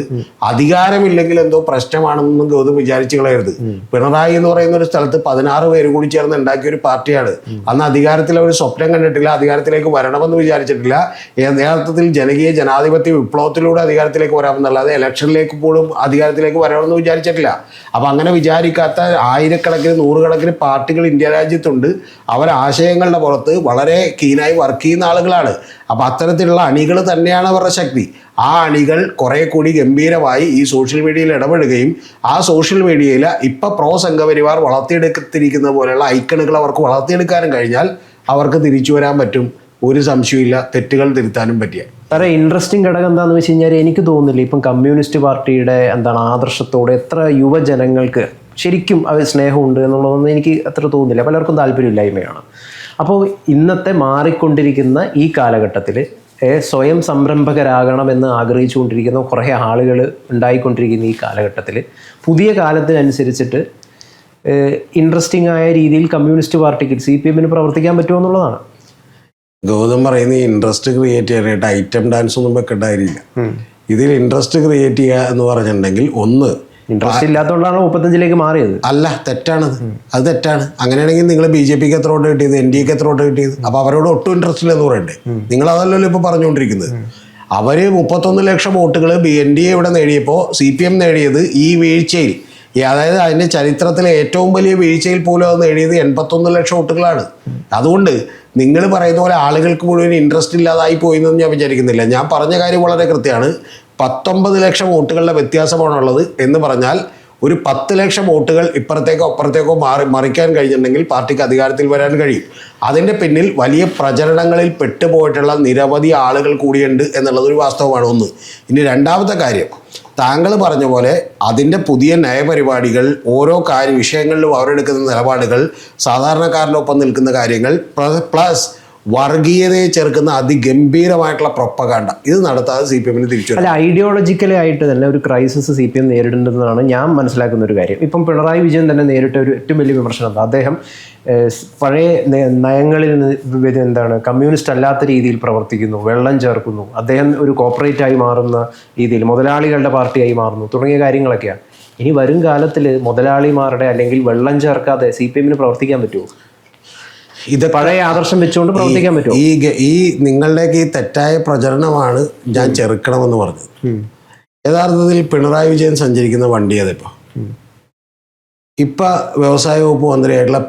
അധികാരമില്ലെങ്കിൽ എന്തോ പ്രശ്നമാണെന്നൊന്നും ഗൗതം വിചാരിച്ചു കളയരുത്. പിണറായി എന്ന് പറയുന്ന ഒരു സ്ഥലത്ത് 16 പേര് കൂടി ചേർന്ന് ഉണ്ടാക്കിയ ഒരു പാർട്ടിയാണ്. അന്ന് അധികാരത്തിൽ അവർ സ്വപ്നം കണ്ടിട്ടില്ല, അധികാരത്തിലേക്ക് വരണമെന്ന് വിചാരിച്ചിട്ടില്ല. യഥാർത്ഥത്തിൽ ജനകീയ ജനാധിപത്യ വിപ്ലവത്തിലൂടെ അധികാരത്തിലേക്ക് വരാമെന്നല്ലാതെ ഇലക്ഷനിലേക്ക് പോലും അധികാരത്തിലേക്ക് വരണമെന്ന് വിചാരിച്ചിട്ടില്ല. അപ്പം അങ്ങനെ വിചാരിക്കാത്ത ആയിരക്കണക്കിന് നൂറുകണക്കിന് പാർട്ടികൾ ഇന്ത്യ രാജ്യത്തുണ്ട്. അവർ ആശയങ്ങളുടെ പുറത്ത് വളരെ കീനായി വർക്ക് ചെയ്യുന്ന ആളുകളാണ്. അപ്പം അത്തരത്തിലുള്ള അണികൾ തന്നെയാണ് അവരുടെ ശക്തി. ആ അണികൾ കുറേ കൂടി ഗംഭീരമായി ഈ സോഷ്യൽ മീഡിയയിൽ ഇടപെടുകയും ആ സോഷ്യൽ മീഡിയയിൽ ഇപ്പം പ്രോ സംഘപരിവാർ വളർത്തിയെടുത്തിരിക്കുന്ന പോലെയുള്ള ഐക്കണുകൾ അവർക്ക് വളർത്തിയെടുക്കാനും കഴിഞ്ഞാൽ അവർക്ക് തിരിച്ചു വരാൻ പറ്റും. ഒരു സംശയമില്ല, തെറ്റുകൾ തിരുത്താനും പറ്റിയ. വളരെ ഇൻട്രസ്റ്റിംഗ് ഘടകം എന്താണെന്ന് വെച്ച് കഴിഞ്ഞാൽ എനിക്ക് തോന്നുന്നില്ല ഇപ്പം കമ്മ്യൂണിസ്റ്റ് പാർട്ടിയുടെ ആദർശത്തോടെ എത്ര യുവജനങ്ങൾക്ക് ശരിക്കും അത് സ്നേഹമുണ്ട് എന്നുള്ളതൊന്നും എനിക്ക് അത്ര തോന്നുന്നില്ല. പലർക്കും താല്പര്യമില്ലായ്മയാണ്. അപ്പോൾ ഇന്നത്തെ മാറിക്കൊണ്ടിരിക്കുന്ന ഈ കാലഘട്ടത്തിൽ സ്വയം സംരംഭകരാകണമെന്ന് ആഗ്രഹിച്ചുകൊണ്ടിരിക്കുന്ന കുറേ ആളുകൾ ഉണ്ടായിക്കൊണ്ടിരിക്കുന്ന ഈ കാലഘട്ടത്തിൽ പുതിയ കാലത്തിനനുസരിച്ചിട്ട് ഇൻട്രസ്റ്റിംഗ് ആയ രീതിയിൽ കമ്മ്യൂണിസ്റ്റ് പാർട്ടിക്ക് CPM-ന് പ്രവർത്തിക്കാൻ പറ്റുമോ എന്നുള്ളതാണ്. ഗൗതം പറയുന്ന ഇൻട്രസ്റ്റ് ക്രിയേറ്റ് ചെയ്യാനായിട്ട് ഐറ്റം ഡാൻസ് ഒന്നും വെക്കേണ്ടായിരിക്കില്ല. ഇതിൽ ഇൻട്രസ്റ്റ് ക്രിയേറ്റ് ചെയ്യുക എന്ന് പറഞ്ഞിട്ടുണ്ടെങ്കിൽ ഒന്ന് ഇൻട്രസ്റ്റ് ഇല്ലാത്തതുകൊണ്ടാണ് 35-ലേക്ക് മാറിയത്. അല്ല, തെറ്റാണത്. അത് തെറ്റാണ്. അങ്ങനെയാണെങ്കിൽ നിങ്ങൾ BJP-ക്ക് എത്ര വോട്ട് കിട്ടിയത്, NDA-ക്ക് എത്ര വോട്ട് കിട്ടിയത്? അപ്പോൾ അവരോട് ഒട്ടും ഇൻട്രസ്റ്റ് ഇല്ലെന്ന് പറയണ്ടേ? നിങ്ങൾ അതല്ലല്ലോ ഇപ്പോൾ പറഞ്ഞുകൊണ്ടിരിക്കുന്നത്. അവർ 31 ലക്ഷം വോട്ടുകൾ NDA ഇവിടെ നേടിയപ്പോൾ CPM നേടിയത് ഈ വീഴ്ചയിൽ, അതായത് അതിൻ്റെ ചരിത്രത്തിലെ ഏറ്റവും വലിയ വീഴ്ചയിൽ പോലും അത് നേടിയത് 81 ലക്ഷം വോട്ടുകളാണ്. അതുകൊണ്ട് നിങ്ങൾ പറയുന്ന പോലെ ആളുകൾക്ക് മുഴുവൻ ഇൻട്രസ്റ്റ് ഇല്ലാതായി പോയെന്നൊന്നും ഞാൻ വിചാരിക്കുന്നില്ല. ഞാൻ പറഞ്ഞ കാര്യം വളരെ കൃത്യമാണ്. 19 ലക്ഷം വോട്ടുകളുടെ വ്യത്യാസമാണുള്ളത് എന്ന് പറഞ്ഞാൽ ഒരു 10 ലക്ഷം വോട്ടുകൾ ഇപ്പുറത്തേക്കോ അപ്പുറത്തേക്കോ മറിക്കാൻ കഴിഞ്ഞിട്ടുണ്ടെങ്കിൽ പാർട്ടിക്ക് അധികാരത്തിൽ വരാൻ കഴിയും. അതിൻ്റെ പിന്നിൽ വലിയ പ്രചരണങ്ങളിൽ പെട്ടുപോയിട്ടുള്ള നിരവധി ആളുകൾ കൂടിയുണ്ട് എന്നുള്ളതൊരു വാസ്തവമാണ്. ഒന്ന്. ഇനി രണ്ടാമത്തെ കാര്യം, താങ്കൾ പറഞ്ഞ പോലെ അതിൻ്റെ പുതിയ നയപരിപാടികൾ, ഓരോ വിഷയങ്ങളിലും അവരെടുക്കുന്ന നിലപാടുകൾ, സാധാരണക്കാരനൊപ്പം നിൽക്കുന്ന കാര്യങ്ങൾ, പ്ലസ് വർഗീയതയെ ചെറുക്കുന്ന അതിഗംഭീരമായിട്ടുള്ള പ്രൊപ്പഗാണ്ട, ഇത് നടത്താതെ CPM-ന് തിരിച്ചു. അല്ല, ഐഡിയോളജിക്കലി ആയിട്ട് തന്നെ ഒരു ക്രൈസിസ് CPM നേരിടേണ്ടതെന്നാണ് ഞാൻ മനസ്സിലാക്കുന്ന ഒരു കാര്യം. ഇപ്പം പിണറായി വിജയൻ തന്നെ നേരിട്ട ഒരു ഏറ്റവും വലിയ വിമർശനം എന്താ, അദ്ദേഹം പഴയ നയങ്ങളിൽ കമ്മ്യൂണിസ്റ്റ് അല്ലാത്ത രീതിയിൽ പ്രവർത്തിക്കുന്നു, വെള്ളം ചേർക്കുന്നു, അദ്ദേഹം ഒരു കോർപ്പറേറ്റായി മാറുന്ന രീതിയിൽ മുതലാളികളുടെ പാർട്ടിയായി മാറുന്നു തുടങ്ങിയ കാര്യങ്ങളൊക്കെയാണ്. ഇനി വരും കാലത്തിൽ മുതലാളിമാരുടെ അല്ലെങ്കിൽ വെള്ളം ചേർക്കാതെ CPM-ന് പ്രവർത്തിക്കാൻ പറ്റുമോ? ഇത് പഴയ ആദർശം വെച്ചുകൊണ്ട് പ്രവർത്തിക്കാൻ പറ്റുമോ? ഈ നിങ്ങളുടെയൊക്കെ ഈ തെറ്റായ പ്രചരണമാണ് ഞാൻ ചെറുക്കണമെന്ന് പറഞ്ഞത്. യഥാർത്ഥത്തിൽ പിണറായി വിജയൻ സഞ്ചരിക്കുന്ന വണ്ടി അതിപ്പോൾ വ്യവസായ വകുപ്പ് മന്ത്രിയായിട്ടുള്ള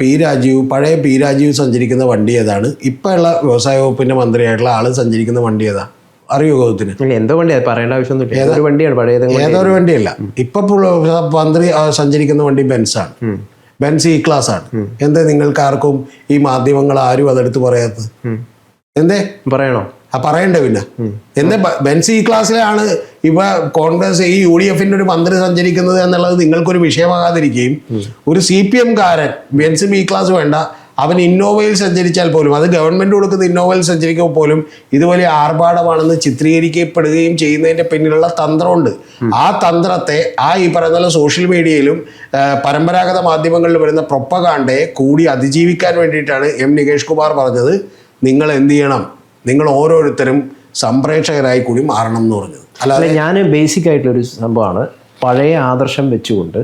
പഴയ പി രാജീവ് സഞ്ചരിക്കുന്ന വണ്ടി ഏതാണ്? ഇപ്പം ഉള്ള വ്യവസായ വകുപ്പിന്റെ മന്ത്രിയായിട്ടുള്ള ആള് സഞ്ചരിക്കുന്ന വണ്ടി ഏതാ അറിയോ ഗൗതത്തിന്? എന്തോ വണ്ടിയാണ് പറയേണ്ട ആവശ്യമൊന്നുമില്ല. ഏതൊരു വണ്ടിയാണ്, പഴയത് ഏതൊരു വണ്ടിയല്ല. ഇപ്പൊ മന്ത്രി സഞ്ചരിക്കുന്ന വണ്ടി ബെൻസാണ്. ബെൻസ് E-ക്ലാസ് ആണ്. എന്തേ നിങ്ങൾക്ക് ആർക്കും ഈ മാധ്യമങ്ങൾ ആരും അതെടുത്ത് പറയാത്തത്? എന്തേ പറയണോ? പറയണ്ടേ പിന്നെ? എന്തേ ബെൻസ് E-ക്ലാസ്സിലാണ് ഇപ്പൊ കോൺഗ്രസ് UDF-ന്റെ ഒരു മന്ത്രി സഞ്ചരിക്കുന്നത് എന്നുള്ളത് നിങ്ങൾക്കൊരു വിഷയമാകാതിരിക്കുകയും, ഒരു CPM-കാരൻ ബെൻസ് E-ക്ലാസ് വേണ്ട, അവൻ ഇന്നോവയിൽ സഞ്ചരിച്ചാൽ പോലും, അത് ഗവൺമെന്റ് കൊടുക്കുന്ന ഇന്നോവയിൽ സഞ്ചരിക്കുമ്പോൾ പോലും ഇത് വലിയ ആർഭാടമാണെന്ന് ചിത്രീകരിക്കപ്പെടുകയും ചെയ്യുന്നതിന്റെ പിന്നിലുള്ള തന്ത്രമുണ്ട്. ആ തന്ത്രത്തെ ഈ പറയുന്ന സോഷ്യൽ മീഡിയയിലും പരമ്പരാഗത മാധ്യമങ്ങളിൽ വരുന്ന പ്രൊപ്പഗാണ്ടയെ കൂടി അതിജീവിക്കാൻ വേണ്ടിയിട്ടാണ് നികേഷ് കുമാർ പറഞ്ഞത്, നിങ്ങൾ എന്ത് ചെയ്യണം, നിങ്ങൾ ഓരോരുത്തരും സംപ്രേക്ഷകരായി കൂടി മാറണം എന്ന് പറഞ്ഞത്. അല്ലാതെ ഞാൻ ബേസിക് ആയിട്ടുള്ളൊരു സംഭവമാണ്, പഴയ ആദർശം വെച്ചുകൊണ്ട്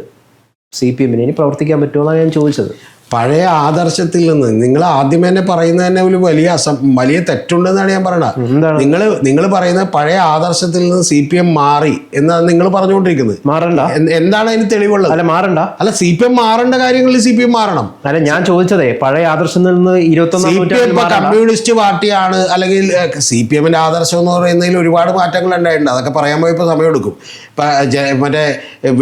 CPM-ന് ഇനി പ്രവർത്തിക്കാൻ പറ്റുമോ എന്നാണ് ഞാൻ ചോദിച്ചത്. പഴയ ആദർശത്തിൽ നിന്ന് നിങ്ങൾ ആദ്യം തന്നെ പറയുന്നത് തന്നെ ഒരു വലിയ തെറ്റുണ്ടെന്നാണ് ഞാൻ പറയുന്നത്. നിങ്ങൾ പറയുന്ന പഴയ ആദർശത്തിൽ നിന്ന് CPM മാറി എന്നാണ് നിങ്ങൾ പറഞ്ഞുകൊണ്ടിരിക്കുന്നത്. മാറണ്ട. എന്താണ് അതിന് തെളിവുള്ളത്? അല്ല, മാറണ്ട. അല്ല, CPM മാറേണ്ട കാര്യങ്ങളിൽ CPM മാറണം. അല്ല, ഞാൻ ചോദിച്ചതേ പഴയ ആദർശത്തിൽ നിന്ന് 21 കമ്മ്യൂണിസ്റ്റ് പാർട്ടിയാണ്, അല്ലെങ്കിൽ CPM-ന്റെ ആദർശം എന്ന് പറയുന്നതിൽ ഒരുപാട് മാറ്റങ്ങൾ ഉണ്ടായിട്ടുണ്ട്. അതൊക്കെ പറയാൻ പോയപ്പോൾ സമയമെടുക്കും. മറ്റേ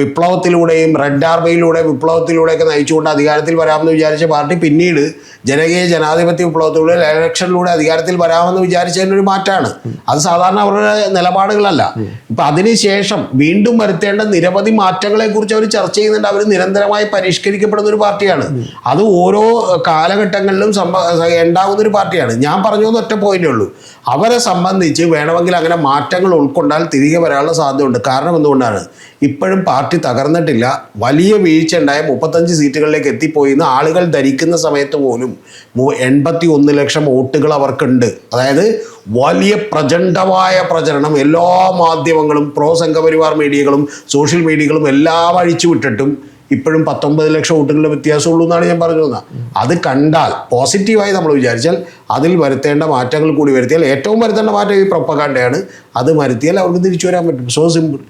വിപ്ലവത്തിലൂടെയും റെഡ് ആർമിയിലൂടെ വിപ്ലവത്തിലൂടെയൊക്കെ നയിച്ചുകൊണ്ട് അധികാരത്തിൽ വരാമെന്ന് വിചാരിച്ച പാർട്ടി പിന്നീട് ജനകീയ ജനാധിപത്യ വിപ്ലവത്തിലൂടെ ഇലക്ഷനിലൂടെ അധികാരത്തിൽ വരാമെന്ന് വിചാരിച്ചതിനൊരു മാറ്റമാണ്. അത് സാധാരണ അവരുടെ നിലപാടുകളല്ല. ഇപ്പം അതിനുശേഷം വീണ്ടും വരുത്തേണ്ട നിരവധി മാറ്റങ്ങളെ കുറിച്ച് അവർ ചർച്ച ചെയ്യുന്നുണ്ട്. അവർ നിരന്തരമായി പരിഷ്കരിക്കപ്പെടുന്ന ഒരു പാർട്ടിയാണ്. അത് ഓരോ കാലഘട്ടങ്ങളിലും ഉണ്ടാകുന്ന ഒരു പാർട്ടിയാണ്. ഞാൻ പറഞ്ഞു ഒറ്റ പോയിന്റേ ഉള്ളൂ, അവരെ സംബന്ധിച്ച് വേണമെങ്കിൽ അങ്ങനെ മാറ്റങ്ങൾ ഉൾക്കൊണ്ടാൽ തിരികെ വരാനുള്ള സാധ്യതയുണ്ട്. കാരണം എന്തുകൊണ്ടാണ്? ഇപ്പോഴും പാർട്ടി തകർന്നിട്ടില്ല. വലിയ വീഴ്ച ഉണ്ടായ 35 സീറ്റുകളിലേക്ക് എത്തിപ്പോയിന്ന് ആളുകൾ ധരിക്കുന്ന സമയത്ത് പോലും 81 ലക്ഷം വോട്ടുകൾ അവർക്കുണ്ട്. അതായത് വലിയ പ്രചണ്ഡമായ പ്രചരണം എല്ലാ മാധ്യമങ്ങളും പ്രോ സംഘപരിവാർ മീഡിയകളും സോഷ്യൽ മീഡിയകളും എല്ലാം അഴിച്ചു വിട്ടിട്ടും ഇപ്പോഴും 19 ലക്ഷം വോട്ടുകളുടെ വ്യത്യാസമുള്ളൂ എന്നാണ് ഞാൻ പറഞ്ഞു തന്നത്. അത് കണ്ടാൽ പോസിറ്റീവായി നമ്മൾ വിചാരിച്ചാൽ അതിൽ വരുത്തേണ്ട മാറ്റങ്ങൾ കൂടി വരുത്തിയാൽ, ഏറ്റവും വരുത്തേണ്ട മാറ്റം ഈ പ്രൊപ്പഗാൻഡയാണ്, അത് വരുത്തിയാൽ അവർക്ക് തിരിച്ചു വരാൻ പറ്റും. So simple.